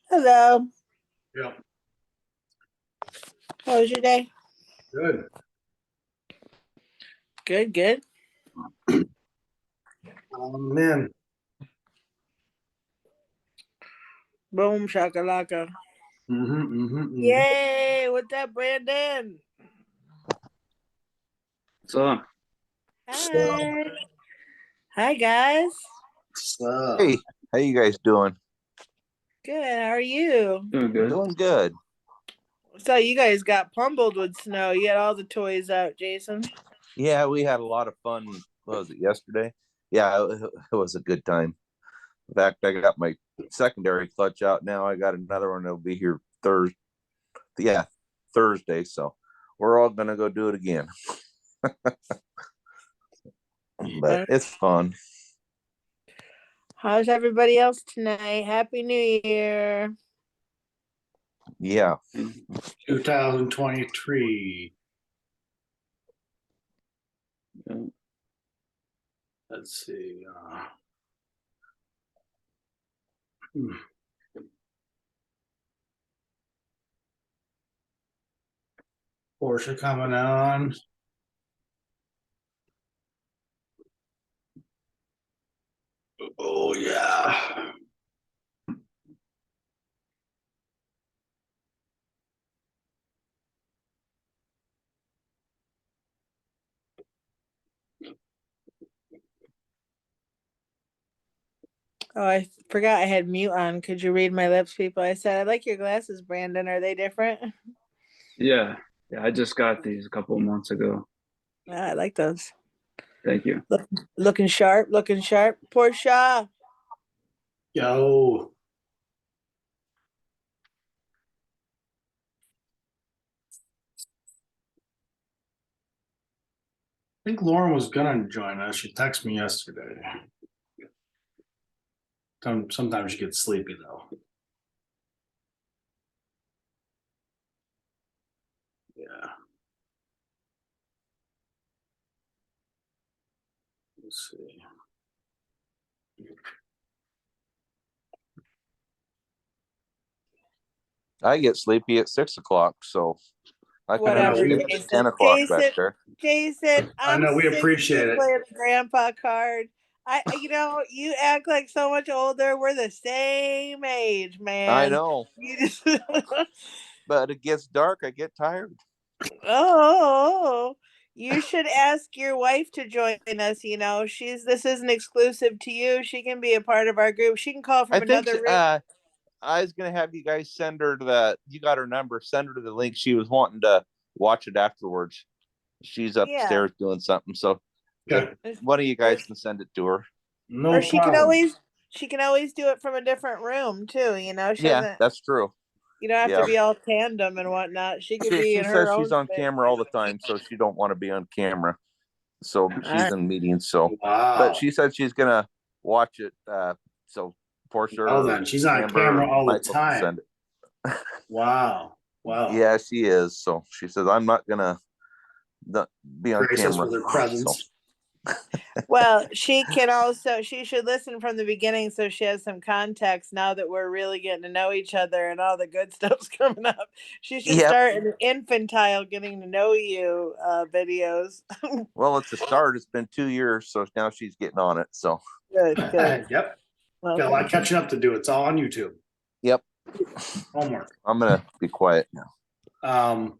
Hello. Yeah. How was your day? Good. Good. Man. Boom shakalaka. Yay! What's up, Brandon? So, Hi. Hi, guys. So, Hey, how you guys doing? Good. How are you? doing good. Doing good. So you guys got pummeled with snow. You had all the toys out, Jason. Yeah, we had a lot of fun. What was it, yesterday? Yeah, it was a good time. In fact, I got my secondary clutch out now. I got another one that'll be here Thursday. Yeah, Thursday. So we're all gonna go do it again. But it's fun. How's everybody else tonight? Happy New Year. Yeah. 2023. Yeah. Let's see. Porsche coming on. Oh, yeah. Oh, I forgot I had mute on. Could you read my lips, people? I said, I like your glasses, Brandon. Are they different? Yeah. I just got these a couple of months ago. I like those. Thank you. Looking sharp. Porsche. Yo. I think Lauren was gonna join us. She texted me yesterday. Sometimes you get sleepy though. Yeah. Let's see. I get sleepy at 6 o'clock, so I can Whatever, understand we- it's Jason. 10 o'clock back there. Jason, I I'm know, we sick of appreciate you it. playing the grandpa card. You act like so much older. We're the same age, man. I know, You just but it gets dark. I get tired. oh, you should ask your wife to join us. This isn't exclusive to you. She can be a part of our group. She can call I from think another room. I was gonna have you guys send her you got her number, send her to the link. She was wanting to watch it afterwards. She's upstairs doing something. So Okay. one of you guys can send it to her. No Or she can problem. always do it from a different room too. She Yeah, doesn't. that's true. You don't have Yeah. to be all tandem and whatnot. She could be She in says her she's own on space. camera all the time, so she don't want to be on camera. So All she's right. in meetings. So, Wow. but she said she's gonna watch it. So Portia Well, or then she's on Amber camera or all the Michael can time. send it. Wow. Yeah, she is. So she says I'm not gonna be on Grace us camera. with her presence. Well, she should listen from the beginning so she has some context now that we're really getting to know each other and all the good stuff's coming up. She should start an infantile getting to know you videos. Well, it's a start. It's been 2 years, so now she's getting on it. So Good. Yep. Well, Got a lot of catching up to do. It's all on YouTube. yep. Homework. I'm gonna be quiet now.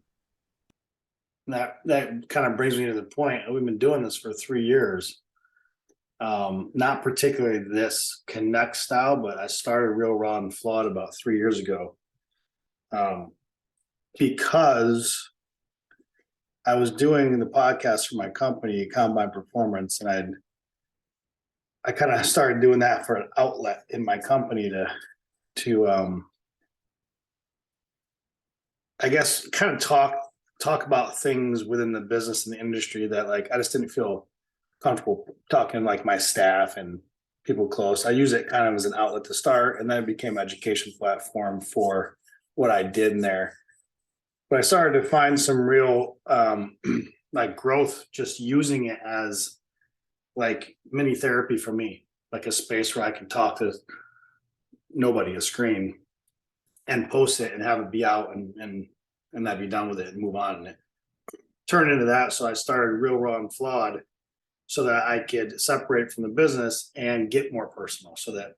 That kind of brings me to the point. We've been doing this for 3 years. Not particularly this Connect style, but I started Real.Raw.Flawed about 3 years ago. because I was doing the podcast for my company, Combine Performance, and I kind of started doing that for an outlet in my company to I guess kind of talk about things within the business and the industry that like I just didn't feel comfortable talking like my staff and people close. I use it kind of as an outlet to start, and then it became an education platform for what I did in there. But I started to find some real like growth just using it as like mini therapy for me, like a space where I can talk to nobody, a screen, and post it and have it be out and I'd be done with it and move on. And it turned into that. So I started Real, Raw, and Flawed so that I could separate from the business and get more personal, so that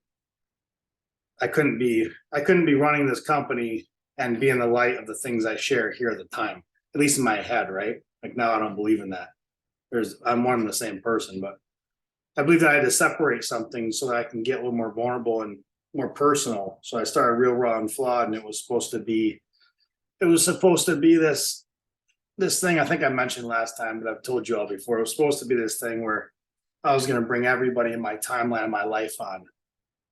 I couldn't be running this company and be in the light of the things I share here at the time, at least in my head, right? Like now I don't believe in that. I'm one and the same person, but I believe that I had to separate something so that I can get a little more vulnerable and more personal. So I started Real, Raw, and Flawed, and it was supposed to be this thing I think I mentioned last time, but I've told you all before. It was supposed to be this thing where I was going to bring everybody in my timeline of my life on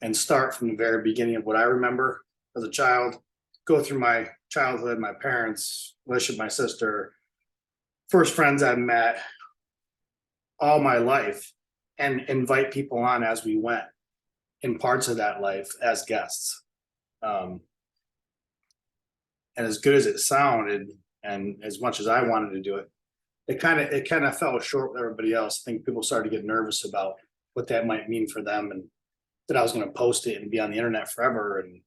and start from the very beginning of what I remember as a child, go through my childhood, my parents, relationship, my sister, first friends I met, all my life, and invite people on as we went in parts of that life as guests. And as good as it sounded, and as much as I wanted to do it, it kind of fell short with everybody else. I think people started to get nervous about what that might mean for them, and that I was going to post it and be on the internet forever, and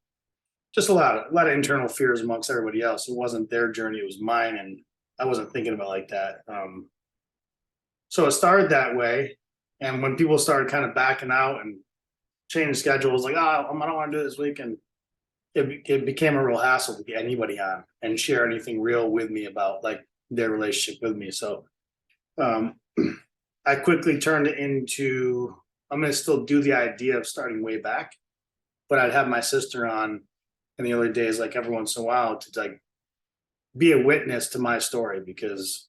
just a lot of internal fears amongst everybody else. It wasn't their journey; it was mine, and I wasn't thinking about it like that. So it started that way, and when people started kind of backing out and changing schedules, like, oh, I don't want to do it this week, and it became a real hassle to get anybody on and share anything real with me about like their relationship with me. So I quickly turned it into, I'm going to still do the idea of starting way back, but I'd have my sister on in the early days, like every once in a while, to like be a witness to my story, because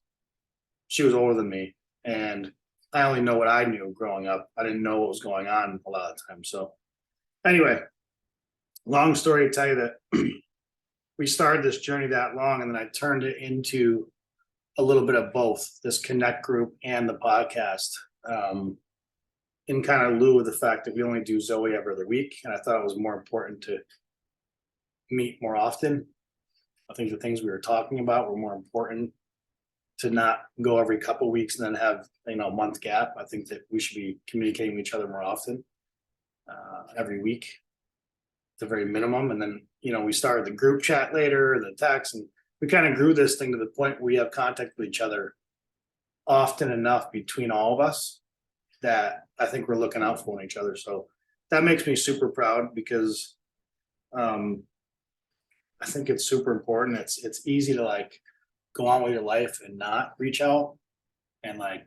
she was older than me and I only know what I knew growing up. I didn't know what was going on a lot of times. So anyway, long story to tell you that we started this journey that long, and then I turned it into a little bit of both, this connect group and the podcast, in kind of lieu of the fact that we only do Zoe every other week. And I thought it was more important to meet more often. I think the things we were talking about were more important to not go every couple of weeks and then have, a month gap. I think that we should be communicating with each other more often, every week, the very minimum. And then, we started the group chat later, the text, and we kind of grew this thing to the point where we have contact with each other often enough between all of us that I think we're looking out for each other. So that makes me super proud, because I think it's super important. It's easy to like go on with your life and not reach out, and like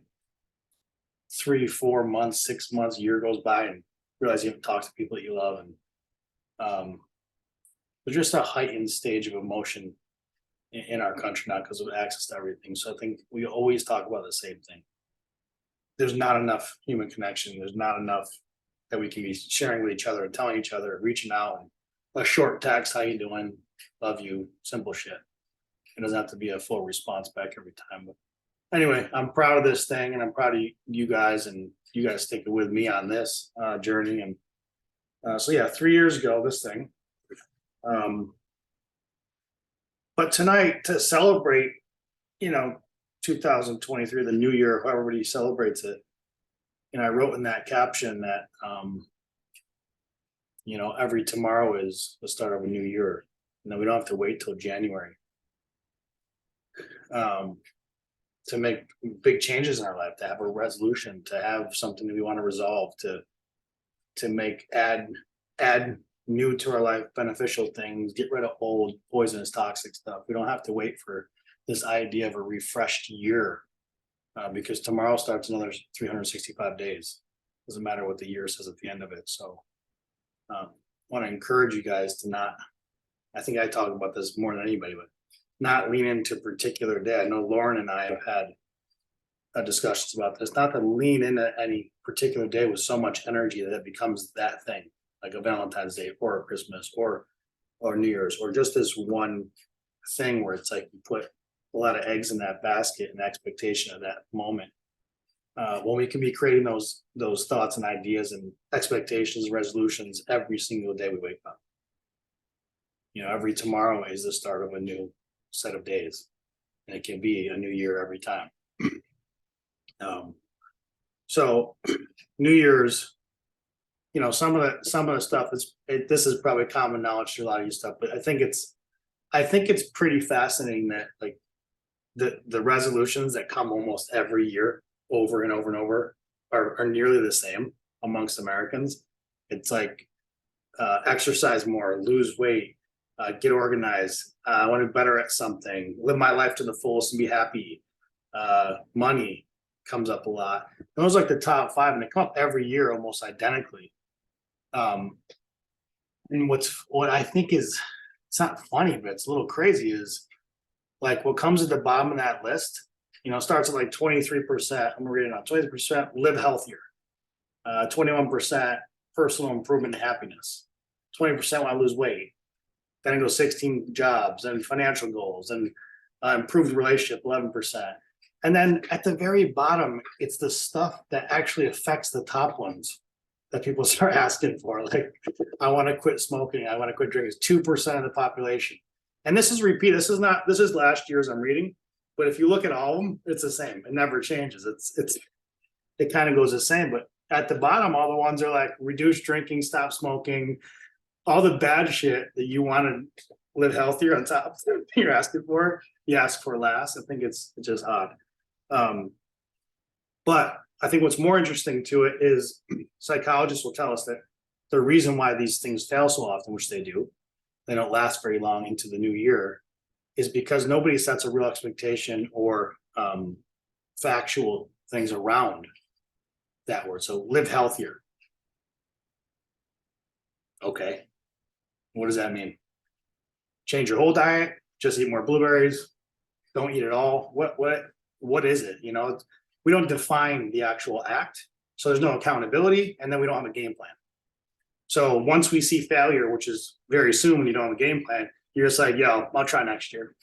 3, 4 months, 6 months, year goes by and realize you haven't talked to people that you love. And there's just a heightened stage of emotion in our country now because of access to everything. So I think we always talk about the same thing. There's not enough human connection. There's not enough that we can be sharing with each other and telling each other, reaching out, and a short text, how you doing, love you, simple shit. It doesn't have to be a full response back every time. But anyway, I'm proud of this thing, and I'm proud of you guys, and you guys sticking with me on this journey. And so yeah, 3 years ago, this thing. But tonight, to celebrate, 2023, the new year, how everybody celebrates it, I wrote in that caption that every tomorrow is the start of a new year, and then we don't have to wait till January to make big changes in our life, to have a resolution, to have something that we want to resolve, to make add new to our life, beneficial things, get rid of old poisonous toxic stuff. We don't have to wait for this idea of a refreshed year, because tomorrow starts another 365 days. Doesn't matter what the year says at the end of it. So I want to encourage you guys to not, I think I talk about this more than anybody, but not lean into a particular day. I know Lauren and I have had discussions about this, not to lean into any particular day with so much energy that it becomes that thing, like a Valentine's Day or a Christmas or New Year's, or just this one thing where it's like you put a lot of eggs in that basket and expectation of that moment. When we can be creating those thoughts and ideas and expectations and resolutions every single day we wake up. You know, every tomorrow is the start of a new set of days, and it can be a new year every time. So New Year's, you know, some of the stuff this is probably common knowledge to a lot of you stuff, but I think it's pretty fascinating that like the resolutions that come almost every year over and over and over are nearly the same amongst Americans. It's like exercise more, lose weight, get organized, I want to be better at something, live my life to the fullest and be happy. Money comes up a lot. Those are like the top 5, and they come up every year almost identically. And what I think is, it's not funny, but it's a little crazy, is like what comes at the bottom of that list, you know, starts at like 23%. I'm reading on 23% live healthier, 21% personal improvement and happiness, 20% want to lose weight. Then it goes 16 jobs and financial goals and improved relationship, 11%. And then at the very bottom, it's the stuff that actually affects the top ones that people start asking for. Like, I want to quit smoking. I want to quit drinking. It's 2% of the population. And this is repeat. This is last year's I'm reading. But if you look at all of them, it's the same. It never changes. It kind of goes the same. But at the bottom, all the ones are like reduce drinking, stop smoking, all the bad shit that you want to live healthier on top that you're asking for, you ask for last. I think it's just odd. But I think what's more interesting to it is psychologists will tell us that the reason why these things fail so often, which they do, they don't last very long into the new year, is because nobody sets a real expectation or factual things around that word. So live healthier. Okay. What does that mean? Change your whole diet, just eat more blueberries, don't eat at all. What is it? You know, we don't define the actual act, so there's no accountability, and then we don't have a game plan. So once we see failure, which is very soon when you don't have a game plan, you're just like, yo, I'll try next year.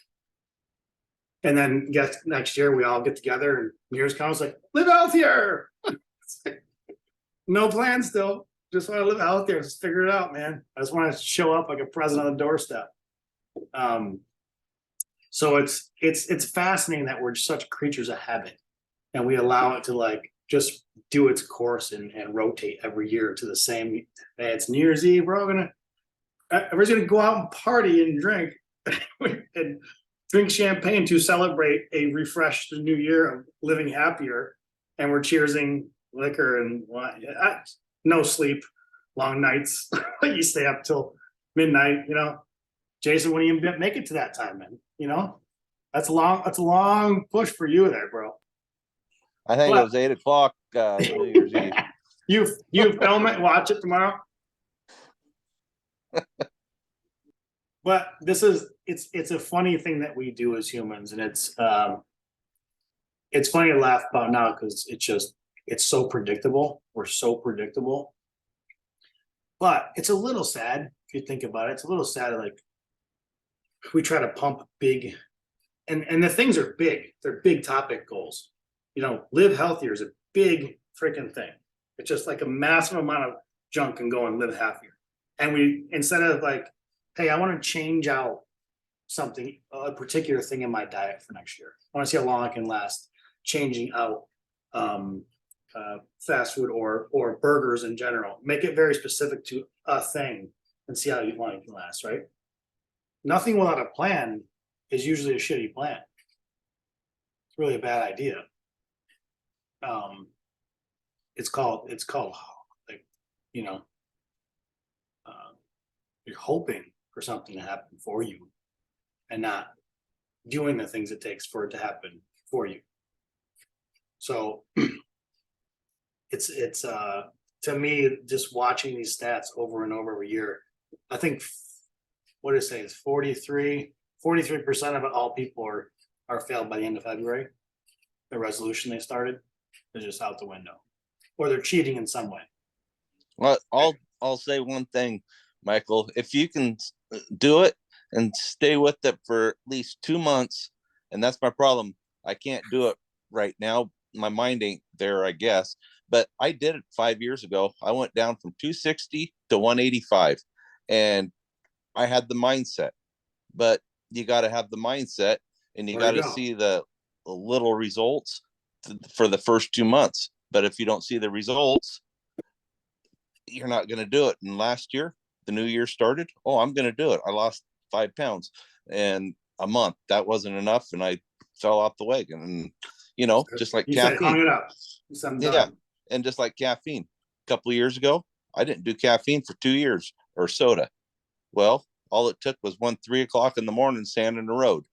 And then next year we all get together and years comes like, live healthier. No plan still. Just want to live healthier. Just figure it out, man. I just want to show up like a present on the doorstep. So it's fascinating that we're such creatures of habit, and we allow it to like just do its course and rotate every year to the same. Hey, it's New Year's Eve. Everybody's gonna go out and party and drink and drink champagne to celebrate a refreshed new year of living happier. And we're cheersing liquor and no sleep, long nights. You stay up till midnight, you know. Jason, when you make it to that time, man, you know, that's a long push for you there, bro. I think it was 8 o'clock New Year's Eve. You film it, watch it tomorrow. But it's a funny thing that we do as humans, and it's funny to laugh about now because it's so predictable. We're so predictable. But it's a little sad if you think about it. It's a little sad, like we try to pump big, and the things are big. They're big topic goals. You know, live healthier is a big freaking thing. It's just like a massive amount of junk and go and live happier. And we, instead of like, hey, I want to change out something, a particular thing in my diet for next year. I want to see how long I can last changing out fast food or burgers in general. Make it very specific to a thing and see how long it can last, right? Nothing without a plan is usually a shitty plan. It's really a bad idea. It's called like, you know, you're hoping for something to happen for you and not doing the things it takes for it to happen for you. So it's to me, just watching these stats over and over every year, I think what did it say is 43 43% of all people are failed by the end of February. The resolution they started is just out the window, or they're cheating in some way. Well, I'll say one thing, Michael. If you can do it and stay with it for at least 2 months, and that's my problem. I can't do it right now. My mind ain't there, I guess. But I did it 5 years ago. I went down from 260 to 185, and I had the mindset. But you got to have the mindset, and you got to see the little results for the first 2 months. But if you don't see the results, you're not going to do it. And last year, the new year started. Oh, I'm going to do it. I lost 5 pounds in a month. That wasn't enough, and I fell off the wagon. And just like you caffeine. Said, hung it up. You said, yeah, and just like caffeine. A couple of years ago, I didn't do caffeine for 2 years, or soda. Well, all it took was 3 o'clock in the morning, sanding the road.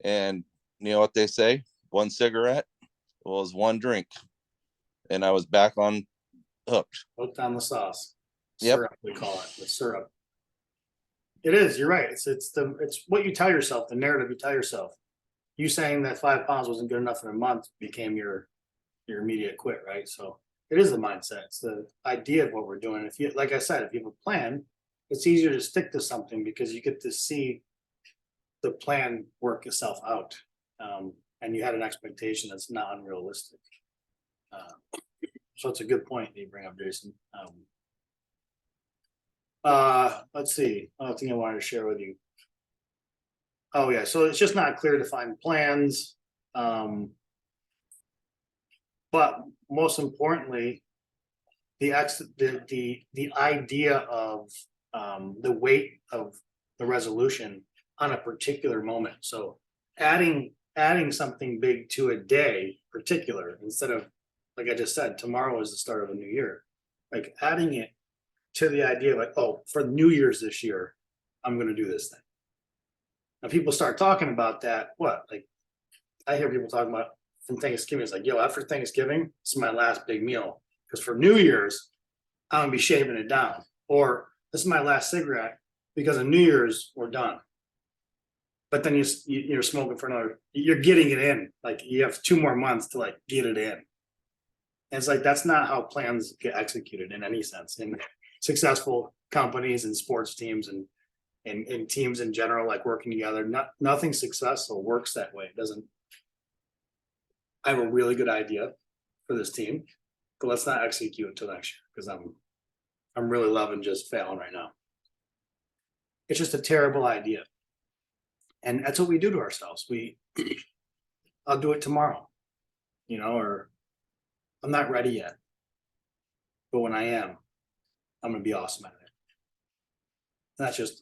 And you know what they say? One cigarette was one drink, and I was back on hooked. Hooked on the sauce. Yep. Syrup, we call it the syrup. It is. You're right. It's what you tell yourself, the narrative you tell yourself. You saying that 5 pounds wasn't good enough in a month became your immediate quit, right? So it is the mindset. It's the idea of what we're doing. If you, like I said, if you have a plan, it's easier to stick to something because you get to see the plan work itself out, and you had an expectation that's not unrealistic. So it's a good point that you bring up, Jason. Let's see. Another thing I wanted to share with you. Oh yeah, so it's just not clear defined plans. But most importantly, the idea of the weight of the resolution on a particular moment. So adding something big to a day particular, instead of, like I just said, tomorrow is the start of a new year. Like adding it to the idea of like, oh, for New Year's this year, I'm going to do this thing. Now people start talking about that. What? Like I hear people talking about from Thanksgiving. It's like, yo, after Thanksgiving, this is my last big meal. Because for New Year's, I'm going to be shaving it down. Or this is my last cigarette because on New Year's, we're done. But then you're smoking for another, you're getting it in. Like you have 2 more months to like get it in. And it's like, that's not how plans get executed in any sense. In successful companies and sports teams and teams in general, like working together, nothing successful works that way. It doesn't. I have a really good idea for this team, but let's not execute until next year because I'm really loving just failing right now. It's just a terrible idea. And that's what we do to ourselves. I'll do it tomorrow, or I'm not ready yet. But when I am, I'm going to be awesome at it. That's just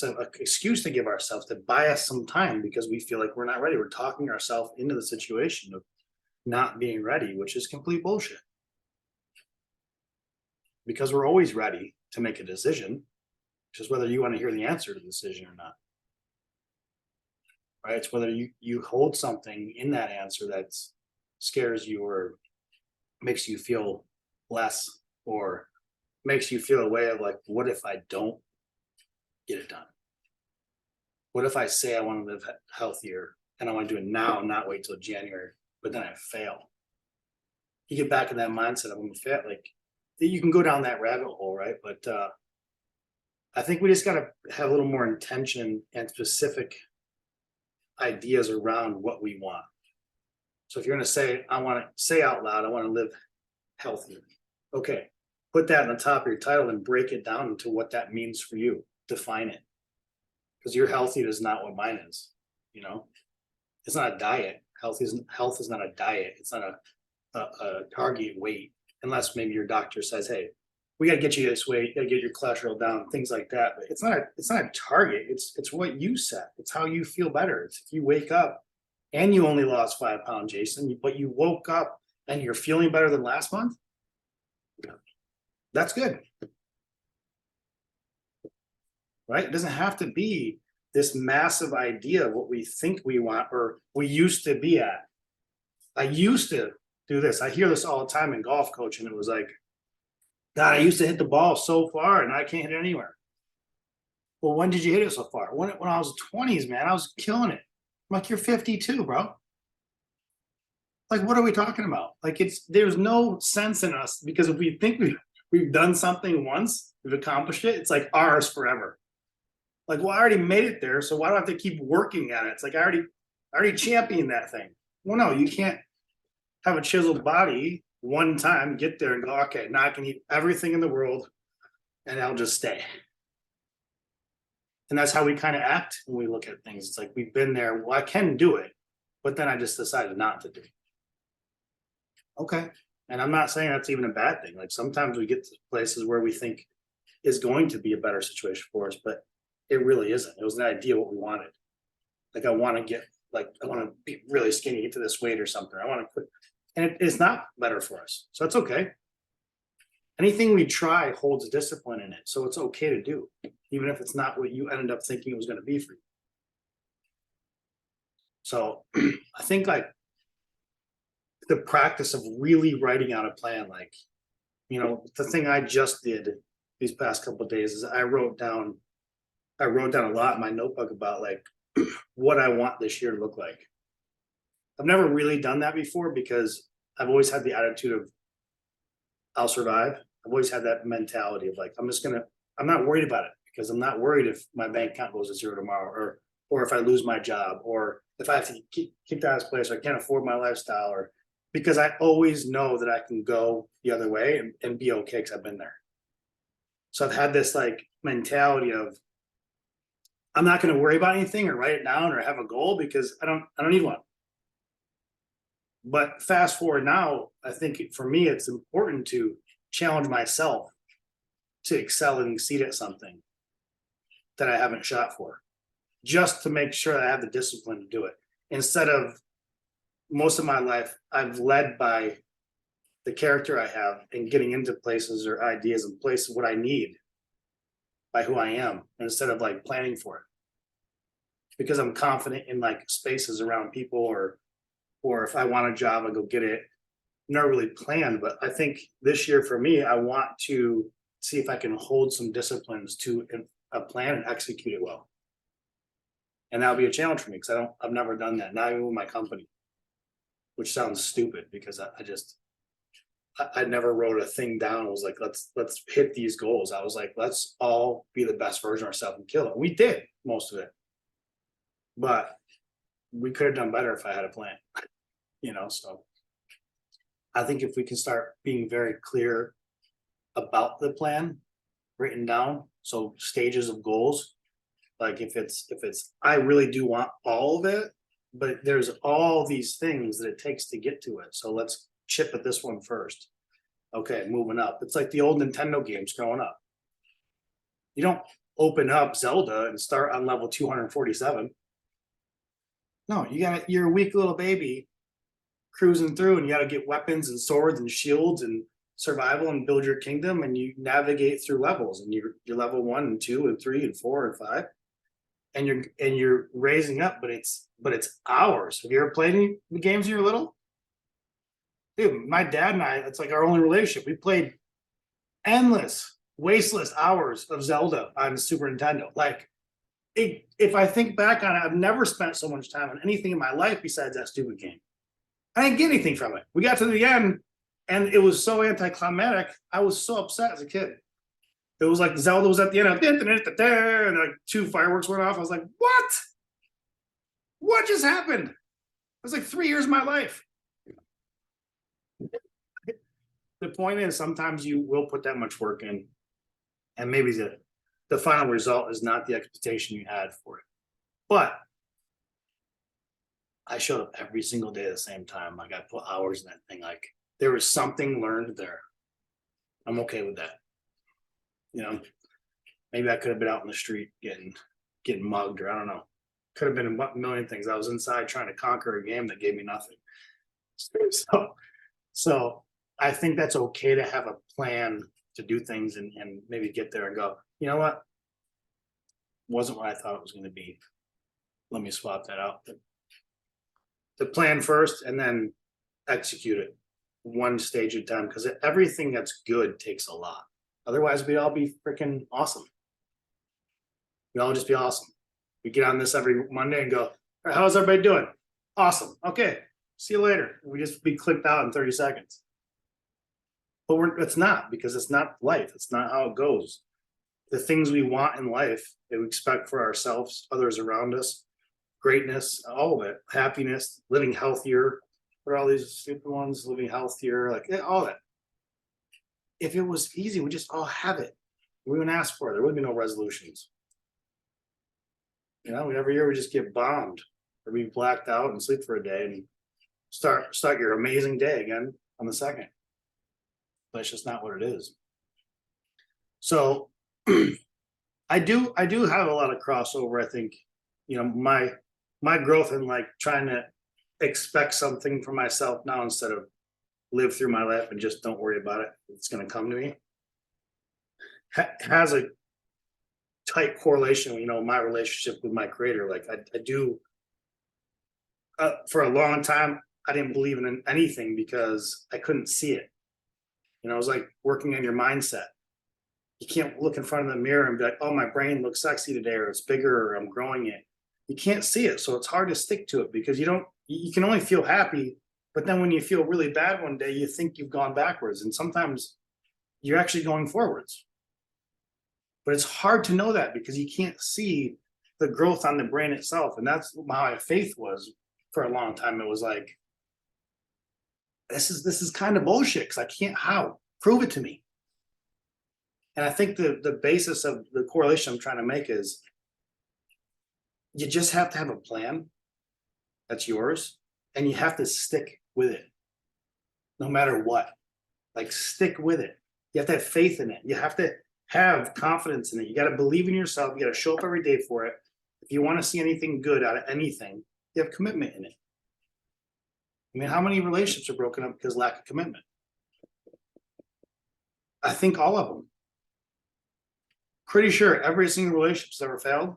an excuse to give ourselves, to buy us some time because we feel like we're not ready. We're talking ourselves into the situation of not being ready, which is complete bullshit. Because we're always ready to make a decision, just whether you want to hear the answer to the decision or not. Right? It's whether you hold something in that answer that scares you or makes you feel less, or makes you feel a way of like, what if I don't get it done? What if I say I want to live healthier and I want to do it now and not wait till January, but then I fail? You get back in that mindset of I'm fail. Like you can go down that rabbit hole, right? But I think we just got to have a little more intention and specific ideas around what we want. So if you're going to say, I want to say out loud, I want to live healthier. Okay, put that in the top of your title and break it down into what that means for you. Define it. Because your healthy is not what mine is. It's not a diet. Health is not a diet. It's not a target weight, unless maybe your doctor says, hey, we got to get you this weight, you got to get your cholesterol down, things like that. But it's not a target. It's what you set. It's how you feel better. It's if you wake up and you only lost 5 pounds, Jason, but you woke up and you're feeling better than last month, that's good. Right? It doesn't have to be this massive idea of what we think we want or we used to be at. I used to do this. I hear this all the time in golf coaching. It was like, God, I used to hit the ball so far and I can't hit it anywhere. Well, when did you hit it so far? When I was 20s, man, I was killing it. I'm like, you're 52, bro. Like, what are we talking about? Like, there's no sense in us, because if we think we've done something once, we've accomplished it, it's like ours forever. Like, well, I already made it there, so why do I have to keep working at it? It's like I already championed that thing. Well, no, you can't have a chiseled body one time, get there and go, okay, now I can eat everything in the world and I'll just stay. And that's how we kind of act when we look at things. It's like, we've been there. Well, I can do it, but then I just decided not to do it. Okay. And I'm not saying that's even a bad thing. Like, sometimes we get to places where we think is going to be a better situation for us, but it really isn't. It was an idea what we wanted. Like, I want to be really skinny, get to this weight or something. I want to quit. And it's not better for us. So it's okay. Anything we try holds discipline in it. So it's okay to do, even if it's not what you ended up thinking it was going to be for you. So I think, like, the practice of really writing out a plan, like, the thing I just did these past couple of days is I wrote down a lot in my notebook about, like, what I want this year to look like. I've never really done that before, because I've always had the attitude of I'll survive. I've always had that mentality of, like, I'm not worried about it, because I'm not worried if my bank account goes to zero tomorrow, or if I lose my job, or if I have to keep out of this place, or I can't afford my lifestyle, or because I always know that I can go the other way and be okay, because I've been there. So I've had this, like, mentality of I'm not going to worry about anything or write it down or have a goal, because I don't need one. But fast forward now, I think for me, it's important to challenge myself to excel and exceed at something that I haven't shot for, just to make sure that I have the discipline to do it. Instead of, most of my life, I've led by the character I have and getting into places or ideas and places what I need by who I am, instead of, like, planning for it, because I'm confident in, like, spaces around people, or if I want a job, I go get it. Not really planned, but I think this year for me, I want to see if I can hold some disciplines to a plan and execute it well. And that'll be a challenge for me, because I've never done that, not even with my company, which sounds stupid, because I never wrote a thing down. I was like, let's hit these goals. I was like, let's all be the best version of ourselves and kill it. We did most of it, but we could have done better if I had a plan, so I think if we can start being very clear about the plan written down, so stages of goals, like if it's I really do want all of it, but there's all these things that it takes to get to it, so let's chip at this one first. Okay, moving up. It's like the old Nintendo games growing up. You don't open up Zelda and start on level 247. No, you're a weak little baby cruising through, and you got to get weapons and swords and shields and survival and build your kingdom, and you navigate through levels, and you're level 1 and 2 and 3 and 4 and 5, and you're raising up, but it's hours. Have you ever played any games when you were little? Dude, my dad and I, it's like our only relationship. We played endless, wasteless hours of Zelda on Super Nintendo. Like, if I think back on it, I've never spent so much time on anything in my life besides that stupid game. I didn't get anything from it. We got to the end, and it was so anticlimactic. I was so upset as a kid. It was like Zelda was at the end of and like 2 fireworks went off. I was like, what? What just happened? It was like 3 years of my life. The point is, sometimes you will put that much work in, and maybe the final result is not the expectation you had for it. But I showed up every single day at the same time. Like, I put hours in that thing. Like, there was something learned there. I'm okay with that. Maybe I could have been out in the street getting mugged, or I don't know. Could have been a million things. I was inside trying to conquer a game that gave me nothing. So I think that's okay to have a plan to do things and maybe get there and go, you know what? Wasn't what I thought it was going to be. Let me swap that out. The plan first and then execute it one stage at a time, because everything that's good takes a lot. Otherwise, we'd all be freaking awesome. We all just be awesome. We get on this every Monday and go, all right, how's everybody doing? Awesome. Okay. See you later. We just be clicked out in 30 seconds. But it's not, because it's not life. It's not how it goes. The things we want in life that we expect for ourselves, others around us, greatness, all of it, happiness, living healthier. What are all these stupid ones? Living healthier, like all that. If it was easy, we just all have it. We wouldn't ask for it. There would be no resolutions. You know, every year we just get bombed or be blacked out and sleep for a day and start your amazing day again on the second. But it's just not what it is. So I do have a lot of crossover. I think, you know, my growth in like trying to expect something for myself now instead of live through my life and just don't worry about it. It's going to come to me. Has a tight correlation, you know, my relationship with my creator. Like I do, for a long time, I didn't believe in anything because I couldn't see it. You know, it was like working on your mindset. You can't look in front of the mirror and be like, oh, my brain looks sexy today, or it's bigger, or I'm growing it. You can't see it. So it's hard to stick to it because you can only feel happy. But then when you feel really bad one day, you think you've gone backwards. And sometimes you're actually going forwards. But it's hard to know that because you can't see the growth on the brain itself. And that's how my faith was for a long time. It was like, this is kind of bullshit because I can't, how? Prove it to me. And I think the basis of the correlation I'm trying to make is you just have to have a plan that's yours, and you have to stick with it no matter what. Like, stick with it. You have to have faith in it. You have to have confidence in it. You got to believe in yourself. You got to show up every day for it. If you want to see anything good out of anything, you have commitment in it. I mean, how many relationships are broken up because lack of commitment? I think all of them. Pretty sure every single relationship that's ever failed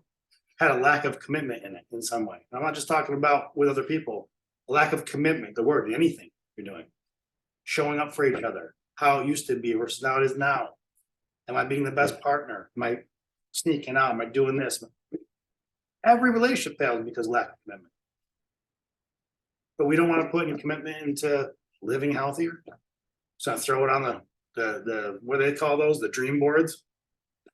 had a lack of commitment in it in some way. And I'm not just talking about with other people. A lack of commitment, the word, anything you're doing. Showing up for each other. How it used to be versus now it is now. Am I being the best partner? Am I sneaking out? Am I doing this? Every relationship fails because of lack of commitment. But we don't want to put any commitment into living healthier. So I throw it on the what do they call those? The dream boards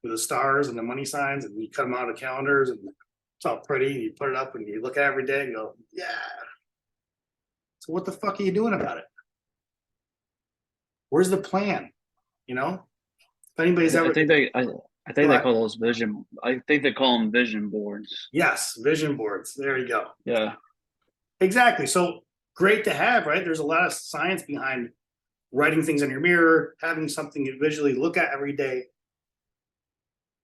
with the stars and the money signs, and you cut them out of calendars, and it's all pretty, and you put it up and you look at it every day and go, yeah. So what the fuck are you doing about it? Where's the plan? You know? If anybody's ever, I think they call those vision. I think they call them vision boards. Yes, vision boards. There you go. Yeah. Exactly. So great to have, right? There's a lot of science behind writing things on your mirror, having something you visually look at every day.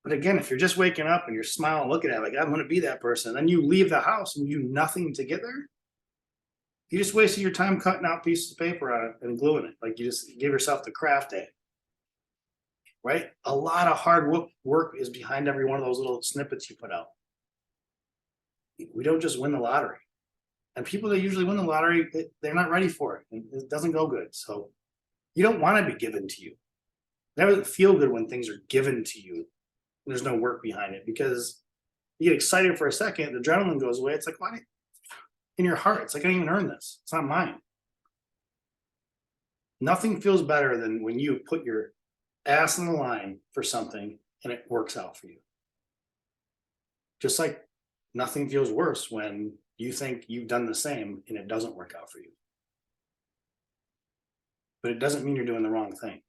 But again, if you're just waking up and you're smiling, looking at it, like, I'm going to be that person, then you leave the house and you do nothing to get there, you just wasted your time cutting out pieces of paper on it and gluing it. Like, you just give yourself the craft day. Right? A lot of hard work is behind every one of those little snippets you put out. We don't just win the lottery. And people that usually win the lottery, they're not ready for it. And it doesn't go good. So you don't want to be given to you. It doesn't feel good when things are given to you. And there's no work behind it, because you get excited for a second, the adrenaline goes away. It's like, why? In your heart, it's like, I didn't even earn this. It's not mine. Nothing feels better than when you put your ass in the line for something and it works out for you. Just like nothing feels worse when you think you've done the same and it doesn't work out for you. But it doesn't mean you're doing the wrong thing.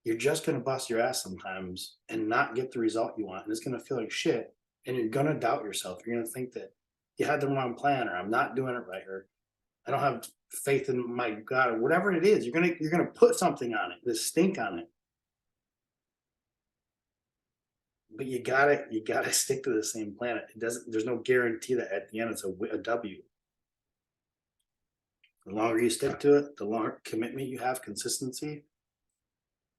You're just going to bust your ass sometimes and not get the result you want. And it's going to feel like shit. And you're going to doubt yourself. You're going to think that you had the wrong plan, or I'm not doing it right, or I don't have faith in my God, or whatever it is. You're going to put something on it, this stink on it. But you gotta stick to the same plan. There's no guarantee that at the end it's a W. The longer you stick to it, the longer commitment you have, consistency,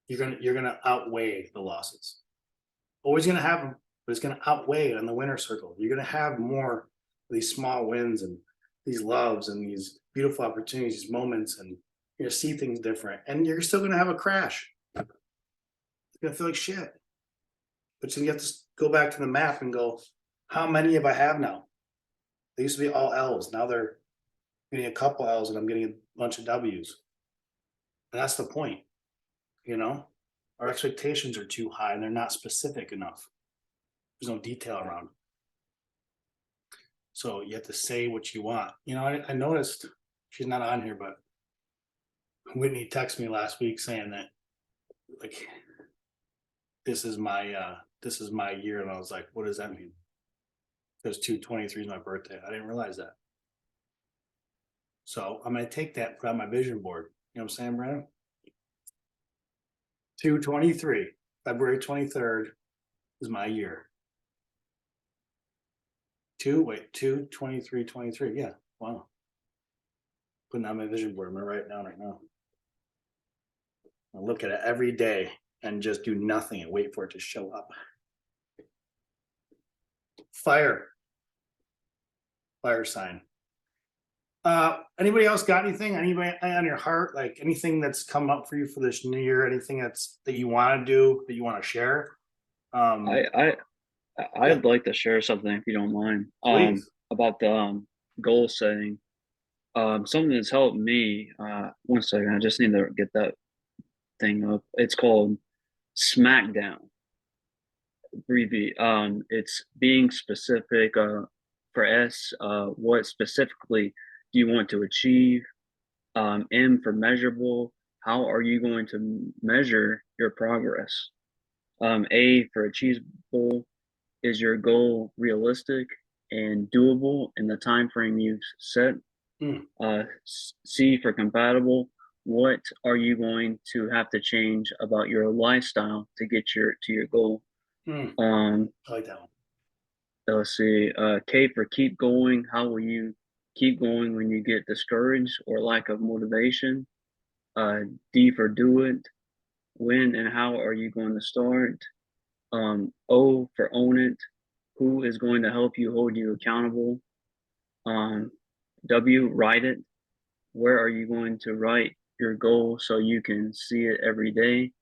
you're gonna outweigh the losses. Always gonna have them, but it's gonna outweigh on the winner circle. You're gonna have more of these small wins and these loves and these beautiful opportunities, these moments, and you're gonna see things different. And you're still gonna have a crash. It's gonna feel like shit. But you have to go back to the map and go, how many have I have now? They used to be all L's. Now they're getting a couple L's and I'm getting a bunch of W's. And that's the point, you know? Our expectations are too high and they're not specific enough. There's no detail around it. So you have to say what you want. You know, I noticed, she's not on here, but Whitney texted me last week saying that, like, this is my year. And I was like, what does that mean? Because 2/23 is my birthday. I didn't realize that. So I'm gonna take that, put on my vision board. You know what I'm saying, Brandon? 2/23, February 23rd is my year. 2/23/23. Yeah, wow. Putting on my vision board. I'm gonna write it down right now. I'll look at it every day and just do nothing and wait for it to show up. Fire sign. Anybody else got anything? Anybody on your heart? Like anything that's come up for you for this new year? Anything that you want to do, that you want to share? I'd like to share something if you don't mind. Please. About the goal setting. Something that's helped me. 1 second, I just need to get that thing up. It's called Smackdown. 3B. It's being specific. For S, what specifically do you want to achieve? M for measurable. How are you going to measure your progress? A for achievable. Is your goal realistic and doable in the time frame you've set? C for compatible. What are you going to have to change about your lifestyle to get to your goal? I like that one. Let's see. K for keep going. How will you keep going when you get discouraged or lack of motivation? D for do it. When and how are you going to start? O for own it. Who is going to help you hold you accountable? W, write it. Where are you going to write your goal so you can see it every day?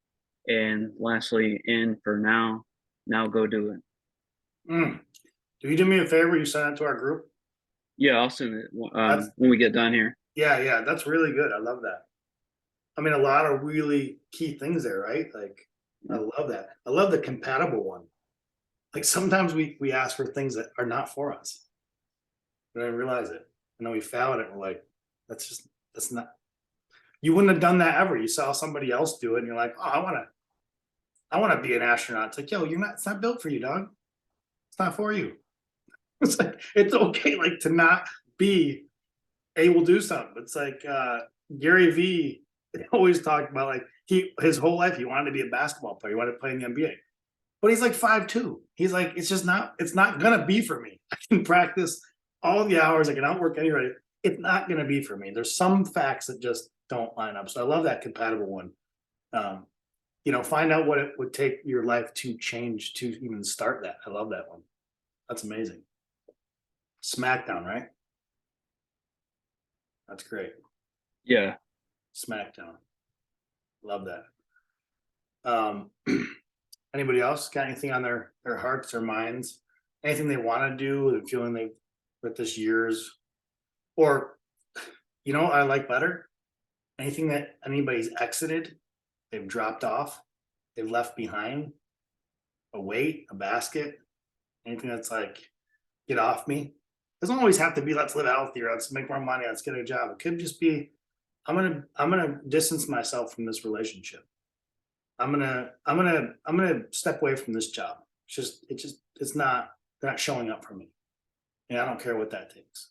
And lastly, N for now. Now go do it. Do you do me a favor? You send it to our group? Yeah, I'll send it when we get done here. Yeah, that's really good. I love that. I mean, a lot of really key things there, right? Like, I love that. I love the compatible one. Like sometimes we ask for things that are not for us. We don't realize it. And then we fail at it. We're like, that's not, you wouldn't have done that ever. You saw somebody else do it and you're like, oh, I want to be an astronaut. It's like, yo, it's not built for you, dog. It's not for you. It's like, it's okay, like to not be able to do something. It's like Gary Vee always talked about, like, his whole life he wanted to be a basketball player. He wanted to play in the NBA. But he's like 5'2". He's like, it's not gonna be for me. I can practice all the hours, I can outwork anybody. It's not gonna be for me. There's some facts that just don't line up. So I love that compatible one. Find out what it would take your life to change to even start that. I love that one. That's amazing. Smackdown, right? That's great. Yeah. Smackdown. Love that. Anybody else got anything on their hearts or minds? Anything they want to do, the feeling they've with this year's, or I like better? Anything that anybody's exited, they've dropped off, they've left behind, a weight, a basket, anything that's like, get off me. Doesn't always have to be let's live healthier, let's make more money, let's get a job. It could just be I'm gonna distance myself from this relationship. I'm gonna step away from this job. It's not, they're not showing up for me. And I don't care what that takes.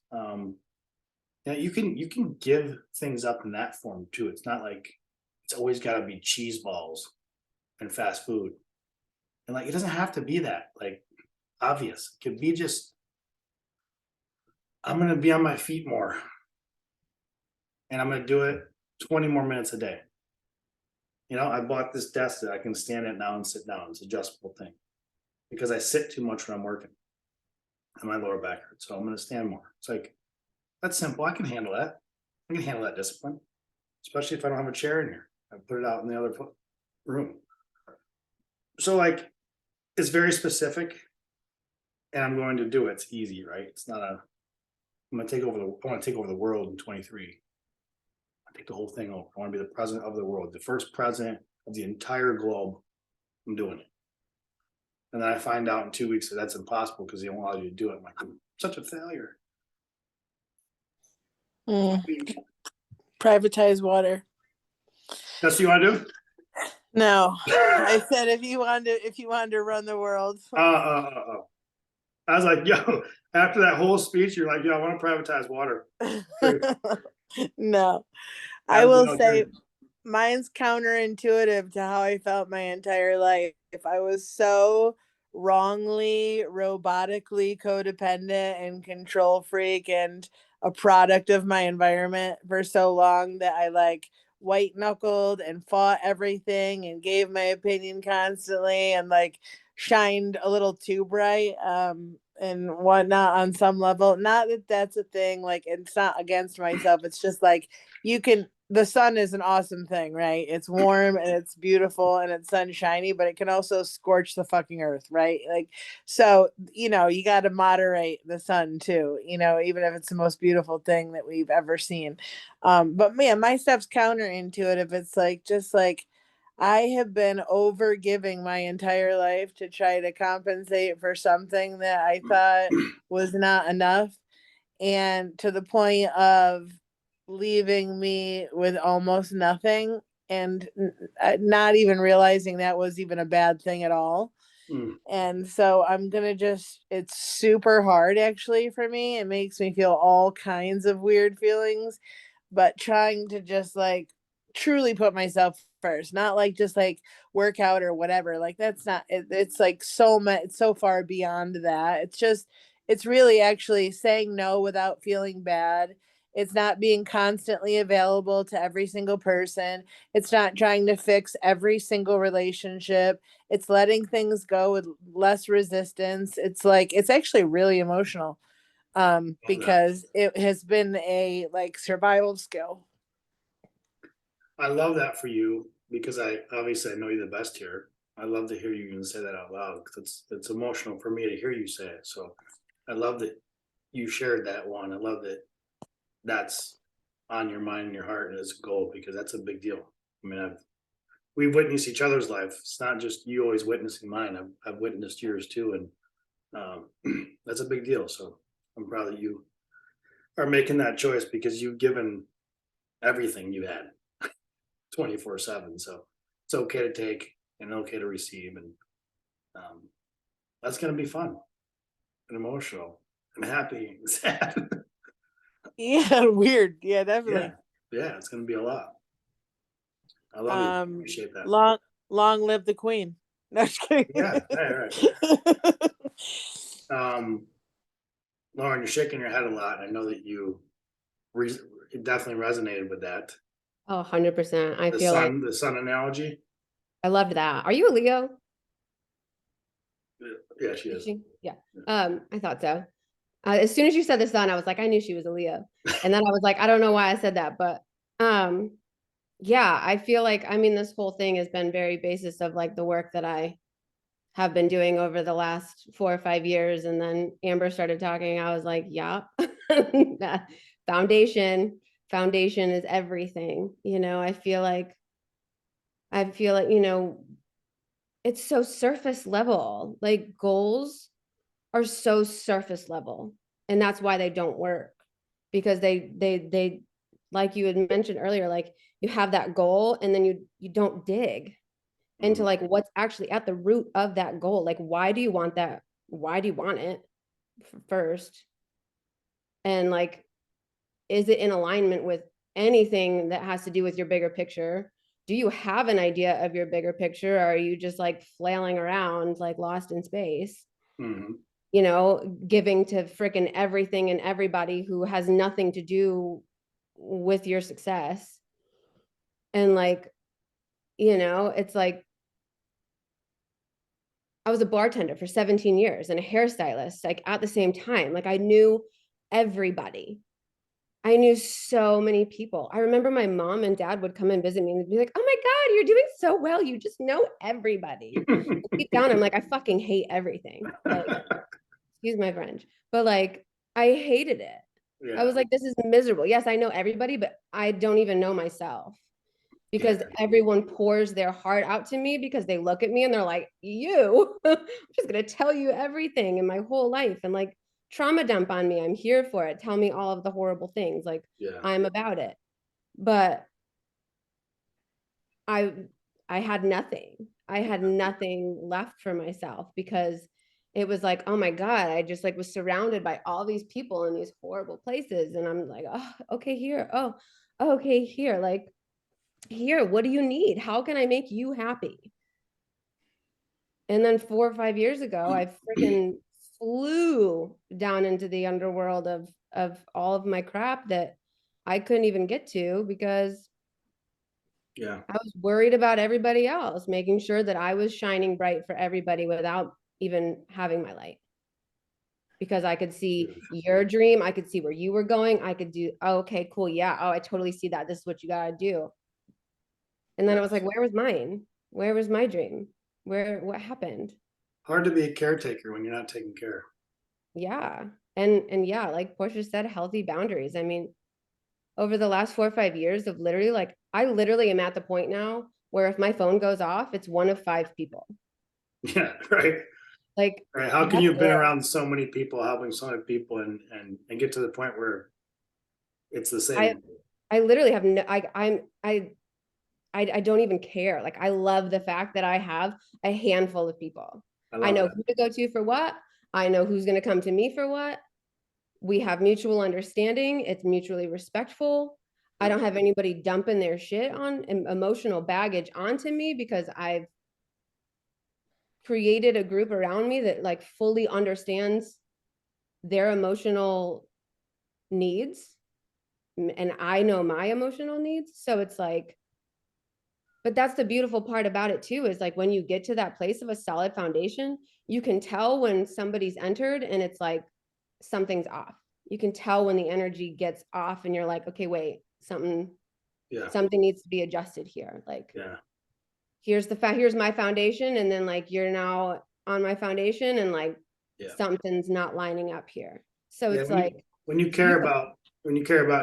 You can give things up in that form too. It's not like it's always got to be cheese balls and fast food. And like, it doesn't have to be that like obvious. It could be just, I'm going to be on my feet more. And I'm going to do it 20 more minutes a day. I bought this desk that I can stand it now and sit down. It's an adjustable thing because I sit too much when I'm working and my lower back hurts. So I'm going to stand more. It's like, that's simple. I can handle that. I can handle that discipline, especially if I don't have a chair in here. I put it out in the other room. So like, It's very specific, and I'm going to do it. It's easy, right? It's not a. I'm gonna take over the. I want to take over the world in 23. I take the whole thing over. I want to be the president of the world, the first president of the entire globe. I'm doing it. And then I find out in 2 weeks that that's impossible because they won't allow you to do it. I'm like, I'm such a failure. Privatize water. That's what you want to do? No, I said if you wanted to run the world. I was like, yo, after that whole speech, you're like, yo, I want to privatize water. No, I will say mine's counterintuitive to how I felt my entire life. If I was so wrongly, robotically codependent and control freak and a product of my environment for so long that I like white knuckled and fought everything and gave my opinion constantly and like shined a little too bright and whatnot on some level. Not that that's a thing, like it's not against myself. It's just like the sun is an awesome thing, right? It's warm and it's beautiful and it's sunshiny, but it can also scorch the fucking earth, right? Like, so, you got to moderate the sun too, even if it's the most beautiful thing that we've ever seen. But man, my stuff's counterintuitive. It's like, just like, I have been over giving my entire life to try to compensate for something that I thought was not enough. And to the point of leaving me with almost nothing and not even realizing that was even a bad thing at all. And so I'm going to it's super hard actually for me. It makes me feel all kinds of weird feelings, but trying to just like truly put myself first, not like just like work out or whatever. Like that's not, it's like so much, it's so far beyond that. It's really actually saying no without feeling bad. It's not being constantly available to every single person. It's not trying to fix every single relationship. It's letting things go with less resistance. It's like, it's actually really emotional because it has been a like survival skill. I love that for you because I obviously I know you the best here. I love to hear you even say that out loud because it's emotional for me to hear you say it. So I love that you shared that one. I love that that's on your mind and your heart and it's a goal because that's a big deal. I mean, we witness each other's life. It's not just you always witnessing mine. I've witnessed yours too, and that's a big deal. So I'm proud that you are making that choice because you've given everything you had 24/7. So it's okay to take and okay to receive, and that's gonna be fun and emotional and happy and sad. Yeah, weird. Yeah, definitely. Yeah, it's gonna be a lot. I love you. I appreciate that. Long live the queen. No, just kidding. Yeah, right. Lauren, you're shaking your head a lot. I know that you definitely resonated with that. Oh, 100%. I The feel like the sun analogy. I loved that. Are you a Leo? Yeah, she is. Yeah. I thought so. As soon as you said the sun, I was like, I knew she was a Leo. And then I was like, I don't know why I said that, but yeah, I feel like, I mean, this whole thing has been very basis of like the work that I have been doing over the last 4 or 5 years. And then Amber started talking. I was like, yeah, that foundation is everything. I feel like, it's so surface level. Like goals are so surface level, and that's why they don't work, because they like you had mentioned earlier, like you have that goal and then you don't dig into like what's actually at the root of that goal. Like, why do you want that? Why do you want it first? And like, is it in alignment with anything that has to do with your bigger picture? Do you have an idea of your bigger picture, or are you just like flailing around like lost in space? Giving to freaking everything and everybody who has nothing to do with your success. And like, it's like, I was a bartender for 17 years and a hairstylist, like at the same time. Like I knew everybody. I knew so many people. I remember my mom and dad would come and visit me and be like, "Oh my God, you're doing so well. You just know everybody." Deep down, I'm like, I fucking hate everything. Like, excuse my French, but like, I hated it. I was like, this is miserable. Yes, I know everybody, but I don't even know myself because everyone pours their heart out to me because they look at me and they're like, I'm just going to tell you everything in my whole life. And like, trauma dump on me. I'm here for it. Tell me all of the horrible things. Like, I'm about it. But I I had nothing. I had nothing left for myself because it was like, oh my God, I just like was surrounded by all these people in these horrible places. And I'm like, oh, okay, here. Oh, okay, here. Like, here, what do you need? How can I make you happy? And then 4 or 5 years ago, I freaking flew down into the underworld of all of my crap that I couldn't even get to because I was worried about everybody else, making sure that I was shining bright for everybody without even having my light. Because I could see your dream, I could see where you were going, I could do, oh, okay, cool, yeah, oh, I totally see that. This is what you gotta do. And then I was like, where was mine? Where was my dream? What happened? Hard to be a caretaker when you're not taking care. Yeah. And yeah, like Portia said, healthy boundaries. I mean, over the last 4 or 5 years of literally like, I literally am at the point now where if my phone goes off, it's one of 5 people. Yeah, right. Like, right. How can you have been around so many people, helping so many people, and get to the point where it's the same? I literally have no, I don't even care. Like, I love the fact that I have a handful of people. I know who to go to for what. I know who's going to come to me for what. We have mutual understanding. It's mutually respectful. I don't have anybody dumping their shit on emotional baggage onto me because I've created a group around me that like fully understands their emotional needs. And I know my emotional needs. So it's like, but that's the beautiful part about it too, is like when you get to that place of a solid foundation, you can tell when somebody's entered and it's like something's off. You can tell when the energy gets off and you're like, okay, wait, something needs to be adjusted here. Like, here's my foundation. And then like, you're now on my foundation and like something's not lining up here. So it's like, when you care about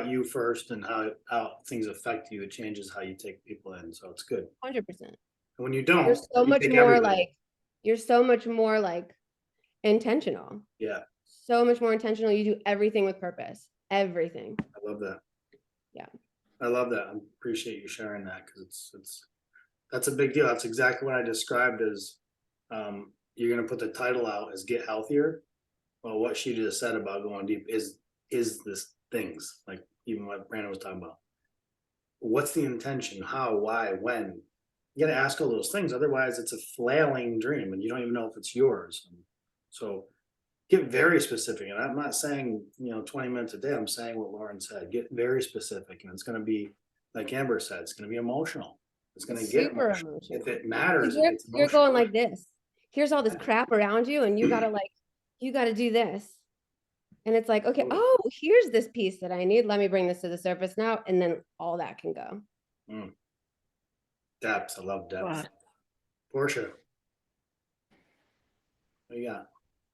you first and how things affect you, it changes how you take people in. So it's good. 100%. And when you don't, you're so much more like intentional. Yeah. So much more intentional. You do everything with purpose. Everything. I love that. Yeah. I love that. I appreciate you sharing that because that's a big deal. That's exactly what I described as you're gonna put the title out as Get Healthier. Well, what she just said about going deep is this things, like even what Brandon was talking about. What's the intention? How, why, when? You gotta ask all those things. Otherwise it's a flailing dream and you don't even know if it's yours. So get very specific. And I'm not saying, 20 minutes a day. I'm saying what Lauren said. Get very specific. And it's going to be, like Amber said, it's going to be emotional. It's going to get emotional. If it matters, you're going like this. Here's all this crap around you, and you gotta do this. And it's like, okay, oh, here's this piece that I need. Let me bring this to the surface now. And then all that can go. Depth. I love depth. Wow. Portia. What do you got?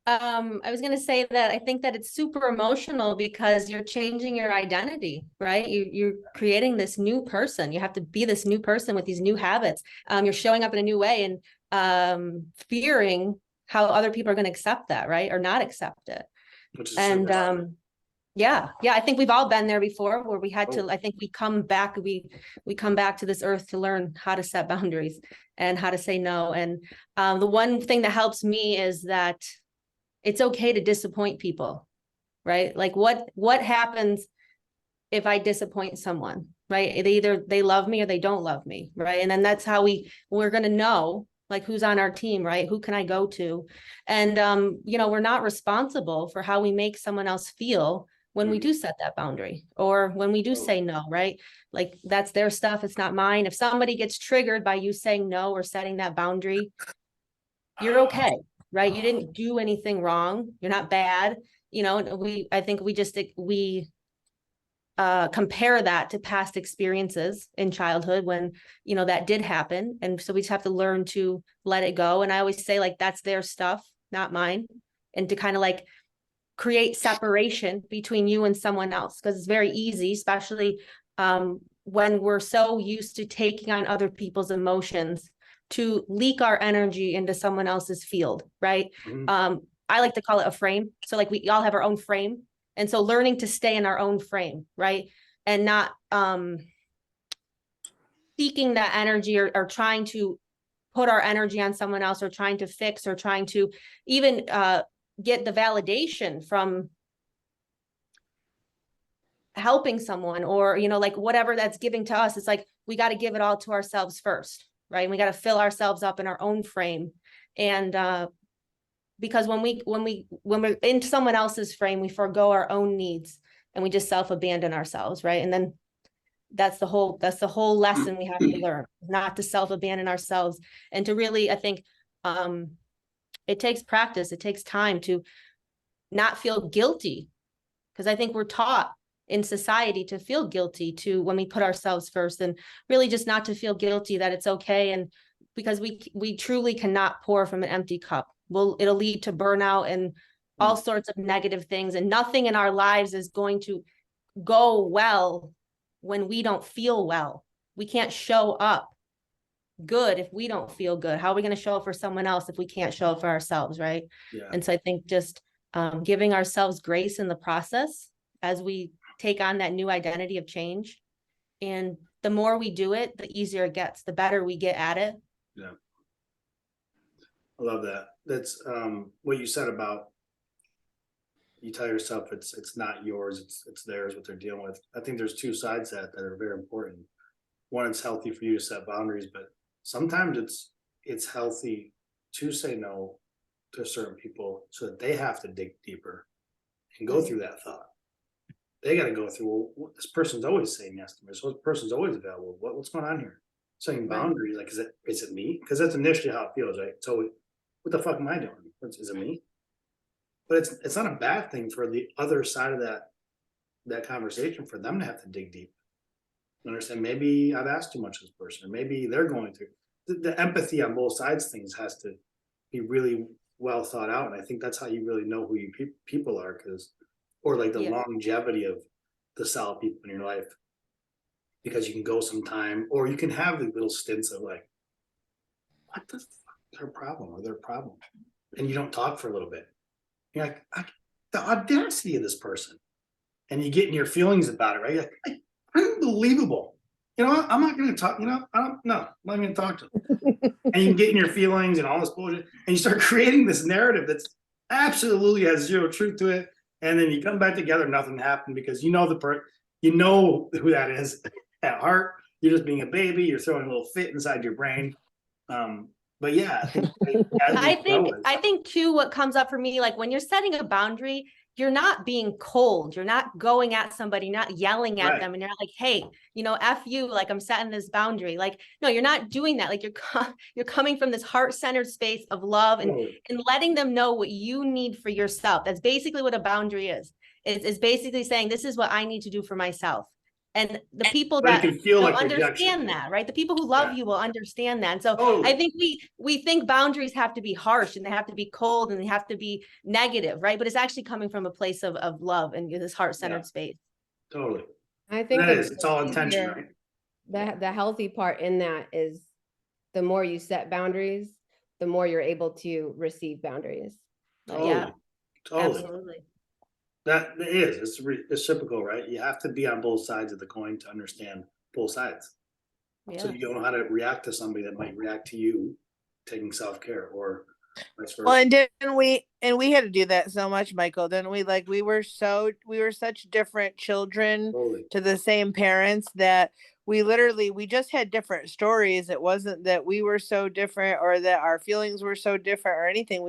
I was going to say that I think that it's super emotional because you're changing your identity, right? You're creating this new person. You have to be this new person with these new habits. You're showing up in a new way and fearing how other people are going to accept that, right? Or not accept it. Yeah, I think we've all been there before where we had to, I think we come back to this earth to learn how to set boundaries and how to say no. And the one thing that helps me is that it's okay to disappoint people, right? Like what happens if I disappoint someone, right? Either they love me or they don't love me, right? And then that's how we're going to know like who's on our team, right? Who can I go to? And, we're not responsible for how we make someone else feel when we do set that boundary or when we do say no, right? Like that's their stuff. It's not mine. If somebody gets triggered by you saying no or setting that boundary, you're okay. Right? You didn't do anything wrong. You're not bad. I think we compare that to past experiences in childhood when, you know, that did happen. And so we just have to learn to let it go. And I always say, like, that's their stuff, not mine. And to kind of like create separation between you and someone else, because it's very easy, especially when we're so used to taking on other people's emotions, to leak our energy into someone else's field, right? I like to call it a frame. So like we all have our own frame. And so learning to stay in our own frame, right? And not seeking that energy or trying to put our energy on someone else, or trying to fix, or trying to even get the validation from helping someone, or, you know, like whatever that's giving to us. It's like, we got to give it all to ourselves first, right? And we got to fill ourselves up in our own frame. And because when we're in someone else's frame, we forego our own needs and we just self-abandon ourselves, right? And then that's the whole lesson we have to learn, not to self-abandon ourselves, and to really, I think it takes practice, it takes time to not feel guilty, because I think we're taught in society to feel guilty to when we put ourselves first, and really just not to feel guilty that it's okay. And because we truly cannot pour from an empty cup. It'll lead to burnout and all sorts of negative things, and nothing in our lives is going to go well when we don't feel well. We can't show up good if we don't feel good. How are we going to show up for someone else if we can't show up for ourselves, right? Yeah. And so I think just giving ourselves grace in the process as we take on that new identity of change. And the more we do it, the easier it gets, the better we get at it. Yeah. I love that. That's what you said about, you tell yourself it's not yours, it's theirs, what they're dealing with. I think there's two sides that are very important. One, it's healthy for you to set boundaries, but sometimes it's healthy to say no to certain people so that they have to dig deeper and go through that thought. They got to go through, well, this person's always saying yes to me, so this person's always available. What's going on here? Setting boundaries, like, is it me? Because that's initially how it feels, right? So what the fuck am I doing? Is it me? But it's not a bad thing for the other side of that conversation, for them to have to dig deep. You understand? Maybe I've asked too much of this person, or maybe they're going through the empathy on both sides. Things has to be really well thought out, and I think that's how you really know who you people are, or like the longevity of the solid people in your life, because you can go some time, or you can have the little stints of like, what the fuck is their problem, or their problem, and you don't talk for a little bit. You're like, the audacity of this person, and you get in your feelings about it, right? You're like, unbelievable. You know what? I'm not going to talk. You know, I'm not going to talk to them. And you get in your feelings and all this bullshit, and you start creating this narrative that's absolutely has zero truth to it. And then you come back together, nothing happened, because you know you know who that is at heart. You're just being a baby. You're throwing a little fit inside your brain. But yeah, I think too, what comes up for me, like when you're setting a boundary, you're not being cold. You're not going at somebody, not yelling at them. And you're not like, hey, you know, F you, like I'm setting this boundary. Like, no, you're not doing that. Like you're coming from this heart-centered space of love and letting them know what you need for yourself. That's basically what a boundary is. It's basically saying, this is what I need to do for myself. And the people that will understand that, right? The people who love you will understand that. And so I think we think boundaries have to be harsh and they have to be cold and they have to be negative, right? But it's actually coming from a place of love and this heart-centered space. Totally. I think it's all intention, right? The healthy part in that is the more you set boundaries, the more you're able to receive boundaries. Totally. Absolutely. That it's reciprocal, right? You have to be on both sides of the coin to understand both sides. So you don't know how to react to somebody that might react to you taking self-care, or vice versa. Well, and we had to do that so much, Michael, didn't we? Like we were such different children to the same parents that we just had different stories. It wasn't that we were so different or that our feelings were so different or anything.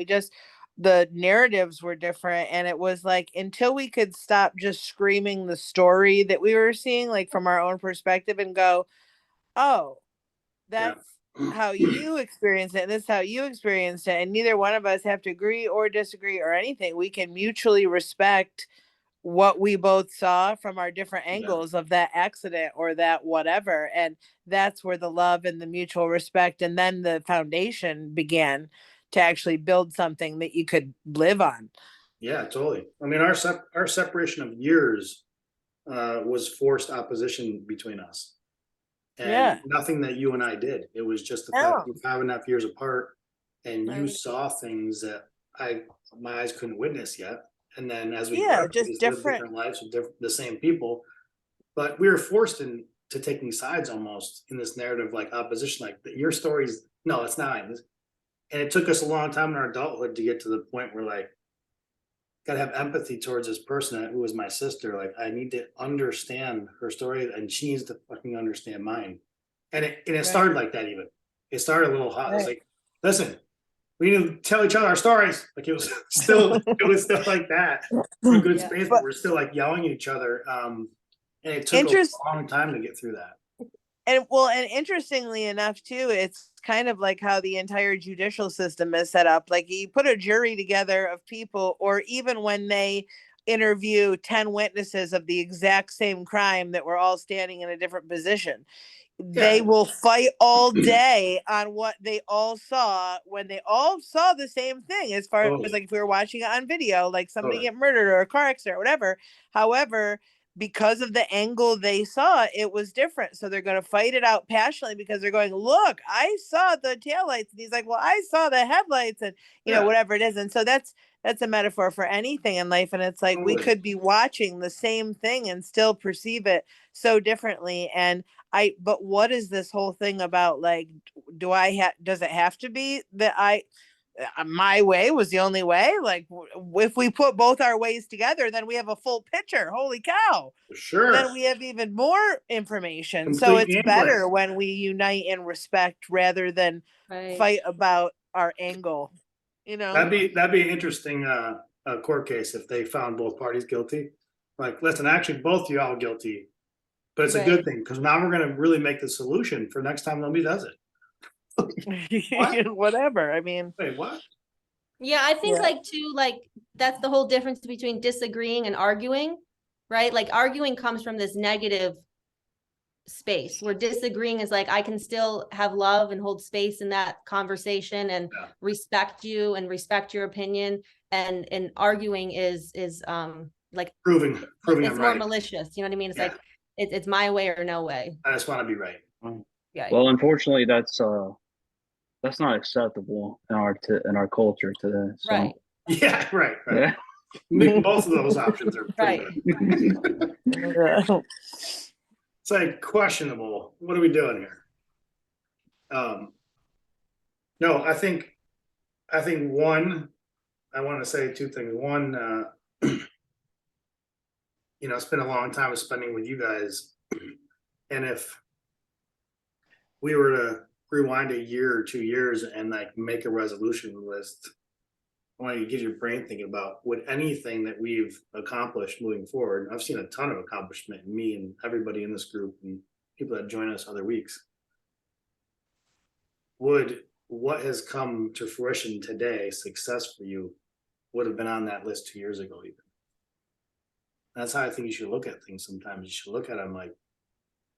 The narratives were different, and it was like until we could stop just screaming the story that we were seeing, like from our own perspective, and go, oh, that's how you experience it, and this is how you experienced it, and neither one of us have to agree or disagree or anything. We can mutually respect what we both saw from our different Yeah. angles of that accident or that whatever. And that's where the love and the mutual respect and then the foundation began to actually build something that you could live on. Yeah, totally. I mean, our separation of years was forced opposition between us, and Yeah. nothing that you and I did. It was just the fact No. of 5.5 years apart, and you Right. saw things that my eyes couldn't witness yet. And then as we Yeah, part just ways, live different. different lives with the same people, but we were forced into taking sides almost in this narrative, like opposition, like your story's no, it's not. And it took us a long time in our adulthood to get to the point where like gotta have empathy towards this person who was my sister. Like I need to understand her story and she needs to fucking understand mine. And it Right. started like that even. It started a little hot. It was Right. like, listen, we need to tell each other our stories. Like it was still like that. For a good Yeah. space, But- but we're still like yelling at each other. And it took a long time to get through that. And well, and interestingly enough, too, it's kind of like how the entire judicial system is set up. Like you put a jury together of people, or even when they interview 10 witnesses of the exact same crime that were all standing in a different position, they Yeah. will fight all day on what they all saw when they all saw the same thing, as far as like if we were watching it on video, like somebody get murdered or a car accident or whatever. However, because of the angle they saw, it was different. So they're going to fight it out passionately because they're going, look, I saw the taillights. And he's like, well, I saw the headlights and, you know, whatever it is. And so that's a metaphor for anything in life. And it's like, we could be watching the same thing and still perceive it so differently. And but what is this whole thing about? Like, does it have to be that my way was the only way? Like, if we put both our ways together, then we have a full picture. Holy cow. Sure. Then we have even more information. Complete so it's gameplay. better when we unite in respect rather than Right. fight about our angle. You know, that'd be an interesting court case if they found both parties guilty. Like, listen, actually, both of you all guilty, but it's a good thing because now we're going to really make the solution for next time nobody does it. whatever. I mean, wait, what? Yeah, I think Yeah. like too, like that's the whole difference between disagreeing and arguing, right? Like arguing comes from this negative space where disagreeing is like, I can still have love and hold space in that conversation and respect you and respect your opinion. And arguing is like Proving it's I'm more right. malicious. You know what I mean? It's Yeah. like, it's my way or no way. I just want to be right. Yeah. Well, unfortunately, that's not acceptable in our culture today. So. Right. Yeah, right. Yeah. Both of those options are pretty Right. good. It's like questionable. What are we doing here? No, I think one, I want to say two things. One, you know, it's been a long time spending with you guys. And if we were to rewind a year or 2 years and like make a resolution list, I want you to get your brain thinking about would anything that we've accomplished moving forward. I've seen a ton of accomplishment in me and everybody in this group and people that join us other weeks. Would what has come to fruition today, success for you, would have been on that list 2 years ago even. That's how I think you should look at things sometimes. You should look at them like,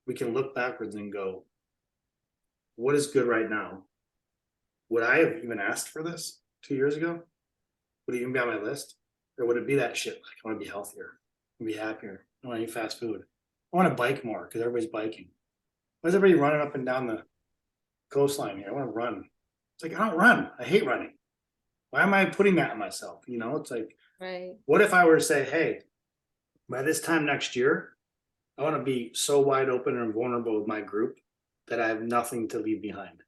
we can look backwards and go, what is good right now? Would I have even asked for this 2 years ago? Would it even be on my list? Or would it be that shit? Like, I want to be healthier, I want to be happier. I want to eat fast food. I want to bike more because everybody's biking. Why is everybody running up and down the coastline here? I want to run. It's like, I don't run. I hate running. Why am I putting that on myself? You know, it's like, Right. What if I were to say, hey, by this time next year, I want to be so wide open and vulnerable with my group that I have nothing to leave behind.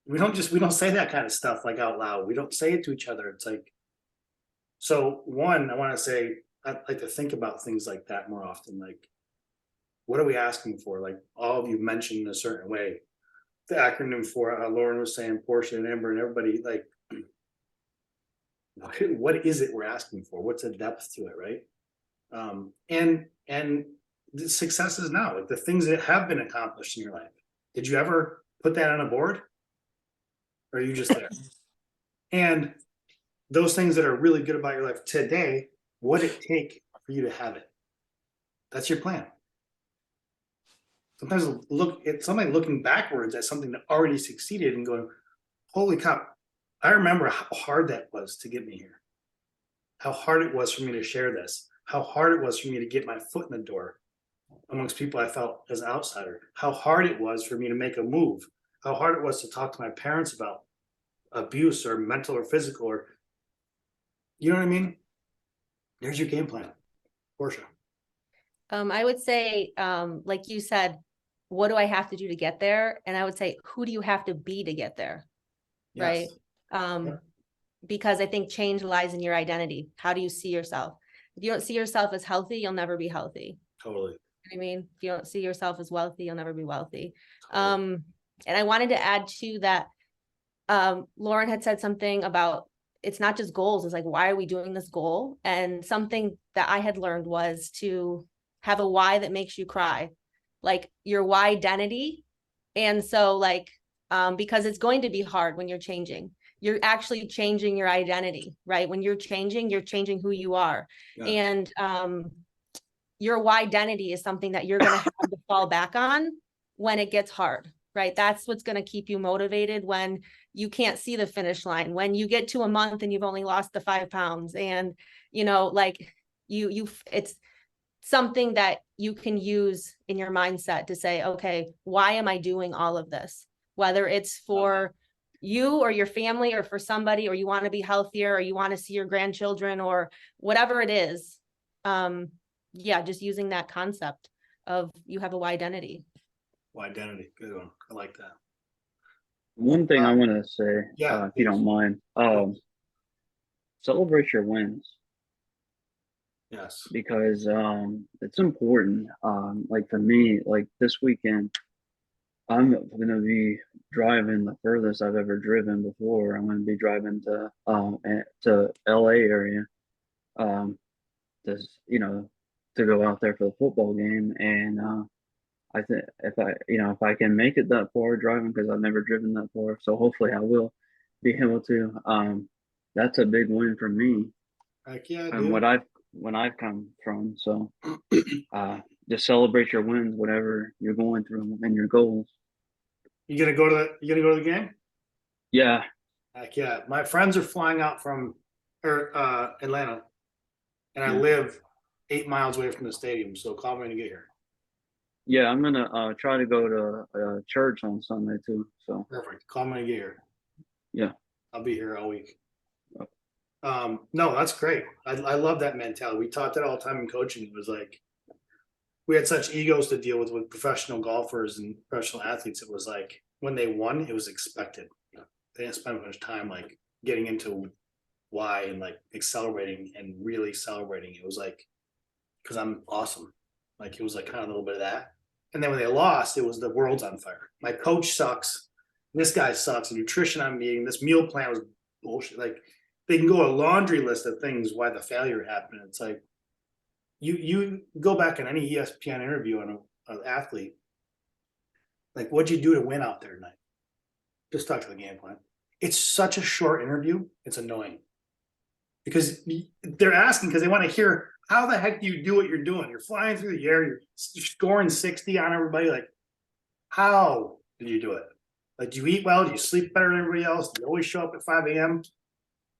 We don't say that kind of stuff like out loud. We don't say it to each other. It's like, so one, I want to say, I'd like to think about things like that more often. Like, what are we asking for? Like all of you mentioned in a certain way, the acronym for Lauren was saying, Portia and Amber and everybody, like, what is it we're asking for? What's the depth to it, right? And the successes now, like the things that have been accomplished in your life. Did you ever put that on a board? Or are you just there? And those things that are really good about your life today, what it take for you to have it. That's your plan. Sometimes it's somebody looking backwards at something that already succeeded and going, holy cow, I remember how hard that was to get me here. How hard it was for me to share this. How hard it was for me to get my foot in the door amongst people I felt as an outsider. How hard it was for me to make a move. How hard it was to talk to my parents about abuse or mental or physical, or you know what I mean? There's your game plan, Portia. I would say, like you said, what do I have to do to get there? And I would say, who do you have to be to get there? Right. Yeah. Because I think change lies in your identity. How do you see yourself? If you don't see yourself as healthy, you'll never be healthy. Totally. I mean, if you don't see yourself as wealthy, you'll never be wealthy. Totally. And I wanted to add to that, Lauren had said something about, it's not just goals. It's like, why are we doing this goal? And something that I had learned was to have a why that makes you cry, like your why identity. And so like, because it's going to be hard when you're changing. You're actually changing your identity, right? When you're changing who you are. Yeah. And your why identity is something that you're going to have to fall back on when it gets hard, right? That's what's going to keep you motivated when you can't see the finish line, when you get to a month and you've only lost the 5 pounds, and you know, like it's something that you can use in your mindset to say, okay, why am I doing all of this? Whether it's for you or your family or for somebody, or you want to be healthier, or you want to see your grandchildren, or whatever it is. Yeah, just using that concept of you have a why identity. Why identity, good one. I like that. One thing I want to say, yeah, if you don't mind, celebrate your wins. Yes. Because it's important. Like for me, like this weekend, I'm gonna be driving the furthest I've ever driven before. I'm gonna be driving to LA area, just to go out there for the football game. And I think if I can make it that far driving, because I've never driven that far, so hopefully I will be able to. That's a big win for me. Heck yeah, and when I've come from. So just celebrate your wins, whatever you're going through, and your goals. You gonna go to the game? Yeah. Heck yeah. My friends are flying out from Atlanta, and I live 8 miles away from the stadium, so call me when you get here. Yeah, I'm gonna try to go to church on Sunday too. So perfect. Call me when you get here. Yeah. I'll be here all week. No, that's great. I love that mentality. We taught that all the time in coaching. It was like, we had such egos to deal with professional golfers and professional athletes. It was like, when they won, it was expected. They didn't spend much time like getting into why and like accelerating and really celebrating. It was like, because I'm awesome. Like, it was like kind of a little bit of that. And then when they lost, it was the world's on fire. My coach sucks. This guy sucks. The nutrition I'm eating, this meal plan was bullshit. Like, they can go a laundry list of things why the failure happened. It's like, you go back in any ESPN interview on an athlete, like, what'd you do to win out there tonight? Just talk to the game plan. It's such a short interview. It's annoying because they're asking because they want to hear, how the heck do you do what you're doing? You're flying through the air. You're scoring 60 on everybody. Like, how did you do it? Like, do you eat well? Do you sleep better than everybody else? Do you always show up at 5 a.m.?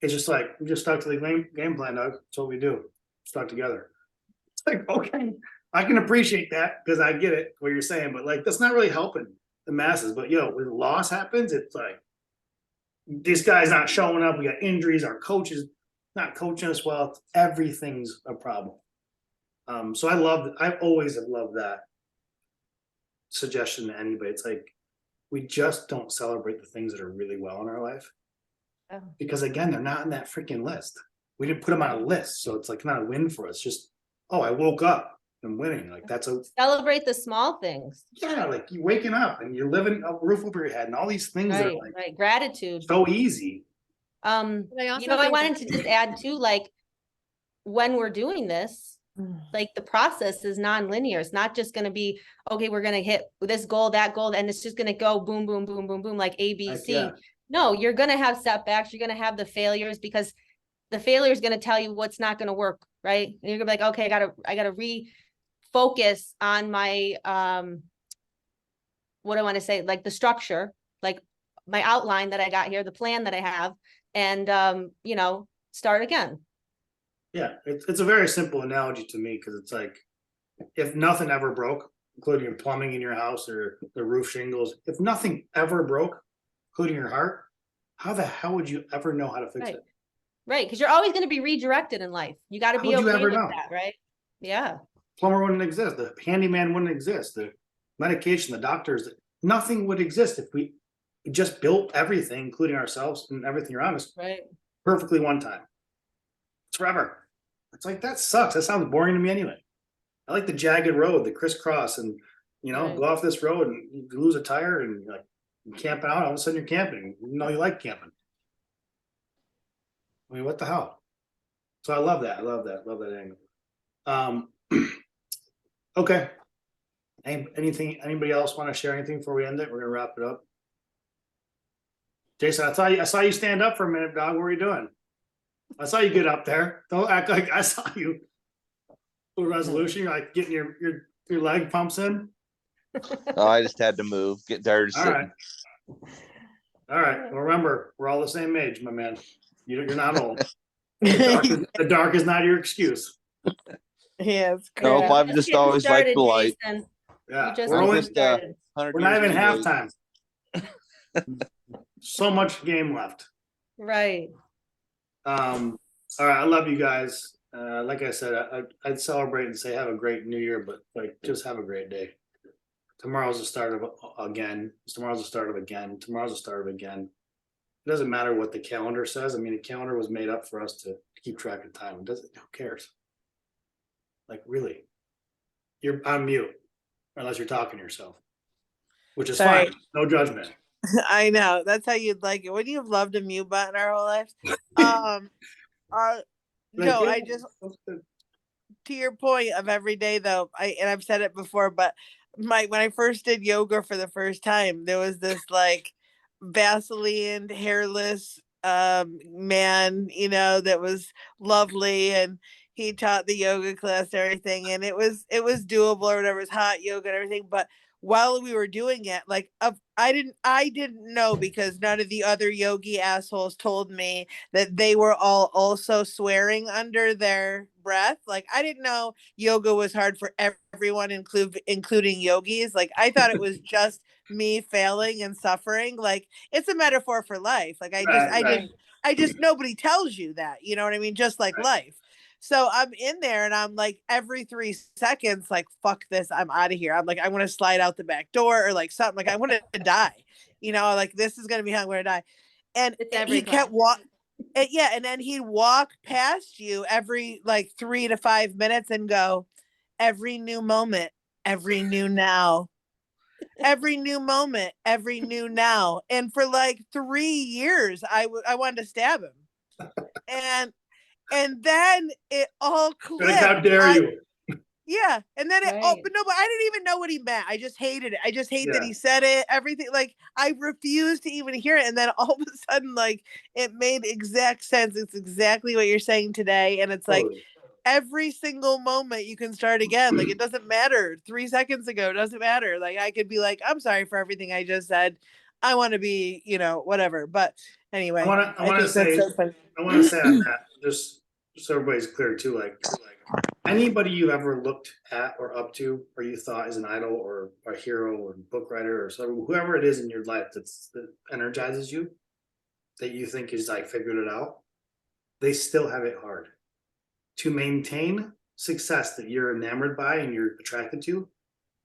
It's just like, we just stuck to the game plan, Doug. That's what we do. Stuck together. It's like, okay, I can appreciate that because I get it, what you're saying, but like, that's not really helping the masses. But when loss happens, it's like, this guy's not showing up. We got injuries. Our coach is not coaching us well. Everything's a problem. So I always have loved that suggestion to anybody. It's like, we just don't celebrate the things that are really well in our life. Oh. Because again, they're not in that freaking list. We didn't put them on a list. So it's like not a win for us. Just, oh, I woke up and winning. Like, that's a celebrate the small things. Yeah, like you waking up and you're living a roof over your head and all these things that are like right. Gratitude. So easy. I wanted to just add too, like, when we're doing this, like, the process is non-linear. It's not just going to be, okay, we're going to hit this goal, that goal, and it's just going to go boom, boom, boom, boom, boom, like ABC. Yeah. No, you're going to have setbacks. You're going to have the failures because the failure is going to tell you what's not going to work, right? And you're gonna be like, okay, I gotta refocus on my what I want to say, like the structure, like my outline that I got here, the plan that I have, and you know, start again. Yeah, it's a very simple analogy to me, because it's like, if nothing ever broke, including your plumbing in your house or the roof shingles, if nothing ever broke, including your heart, how the hell would you ever know how to fix Right. it? Right, because you're always going to be redirected in life. You got to How be would you okay ever with know? that, right? Yeah. Plumber wouldn't exist. The handyman wouldn't exist. The medication, the doctors, nothing would exist if we just built everything, including ourselves and everything around us, Right. perfectly one time. It's forever. It's like, that sucks. That sounds boring to me anyway. I like the jagged road, the crisscross, and Right. go off this road and you lose a tire and you're like, you're camping out. All of a sudden you're camping. You know you like camping. I mean, what the hell? So I love that. I love that. Love that angle. Okay. Anything? Anybody else want to share anything before we end it? We're gonna wrap it up. Jason, I saw you stand up for a minute, dog. What were you doing? I saw you get up there. Don't act like I saw you. Full resolution. You're like getting your leg pumps in. Oh, I just had to move. Get tired of All sitting. right. All right. Well, remember, we're all the same age, my man. You're not old. The dark is not your excuse. Yes, Nope, correct. I've Just just getting always liked started, the light. Jason. Yeah, You just we're I'm only, getting just started. 100 we're not years even of age. halftime. So much game left. Right. All right, I love you guys. Like I said, I'd celebrate and say have a great new year, but like, just have a great day. Tomorrow's the start of again. Tomorrow's the start of again. Tomorrow's the start of again. It doesn't matter what the calendar says. I mean, the calendar was made up for us to keep track of time. It doesn't. Who cares? Like, really, you're on mute unless you're talking to yourself, which is Sorry. fine. No judgment. I know. That's how you'd like it. Wouldn't you have loved a mute button our whole lives? Um no, Like, I just, to your point of every day though, I've said it before, but when I first did yoga for the first time, there was this like Vaseline hairless man, that was lovely, and he taught the yoga class and everything, and it was doable or whatever. It was hot yoga and everything, but while we were doing it, like I didn't know, because none of the other yogi assholes told me that they were all also swearing under their breath. Like, I didn't know yoga was hard for everyone, including yogis. Like, I thought it was just me failing and suffering. Like, it's a metaphor for life. Like, right. I just nobody tells you that, you know what I mean? Just like life. So I'm in there and I'm like, every 3 seconds, like, fuck this, I'm out of here. I'm like, I want to slide out the back door or like something. Like, I want to die, like, this is gonna be how I'm gonna die. And It's every he kept class. yeah, and then he'd walk past you every like 3 to 5 minutes and go, every new moment, every new now, every new moment, every new now. And for like 3 years, I wanted to stab him, and then it all Like, how clicked. dare you? Yeah, and then Right. but no, but I didn't even know what he meant. I just hated it. I just hate that Yeah. he said it. Everything, like, I refused to even hear it. And then all of a sudden, like, it made exact sense. It's exactly what you're saying today, and it's like, Totally. every single moment you can start again. Like, it doesn't matter. 3 seconds ago, it doesn't matter. Like, I could be like, I'm sorry for everything I just said. I want to be, whatever. But I anyway, want to. I I want to think that's say. so funny. I want to say on that, just so everybody's clear too. Like, anybody you ever looked at or up to, or you thought is an idol or a hero or book writer or so, whoever it is in your life that energizes you, that you think is like figured it out, they still have it hard to maintain success that you're enamored by and you're attracted to.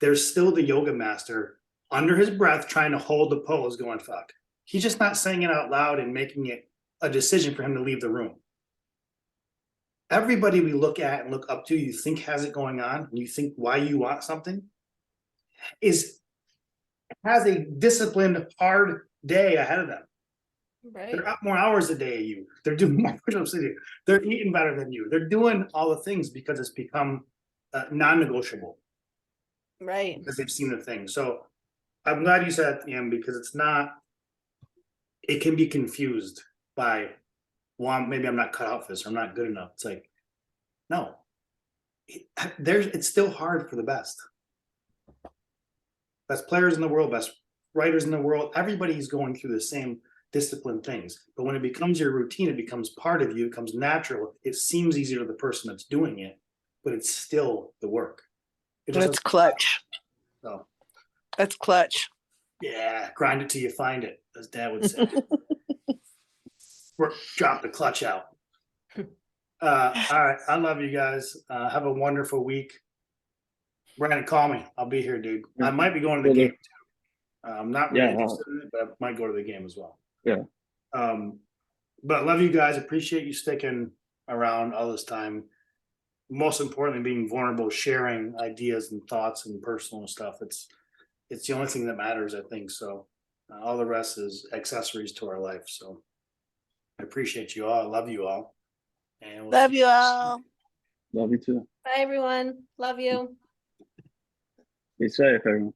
There's still the yoga master under his breath trying to hold the pose, going fuck. He's just not saying it out loud and making it a decision for him to leave the room. Everybody we look at and look up to, you think has it going on, and you think why you want something, has a disciplined, hard day ahead of them. Right. They're up more hours a day than you. They're doing more push-ups than you. They're eating better than you. They're doing all the things because it's become non-negotiable, Right. because they've seen the thing. So I'm glad you said at the end, because it's not. It can be confused by well, maybe I'm not cut out for this, or I'm not good enough. It's like, no, it's still hard for the best players in the world, best writers in the world. Everybody's going through the same disciplined things, but when it becomes your routine, it becomes part of you, it becomes natural. It seems easier to the person that's doing it, but it's still the work. It's clutch. So that's clutch. Yeah, grind it till you find it, as Dad would say. Drop the clutch out. All right, I love you guys. Have a wonderful week. Brandon, call me. I'll be here, dude. I might be going to the game too. I'm not really interested in it, but I might go to the game as well. Yeah. But love you guys. Appreciate you sticking around all this time. Most importantly, being vulnerable, sharing ideas and thoughts and personal stuff. It's the only thing that matters, I think. So all the rest is accessories to our life. So I appreciate you all. I love you all. And we'll love you all. Love you too. Bye, everyone. Love you. Be safe, everyone.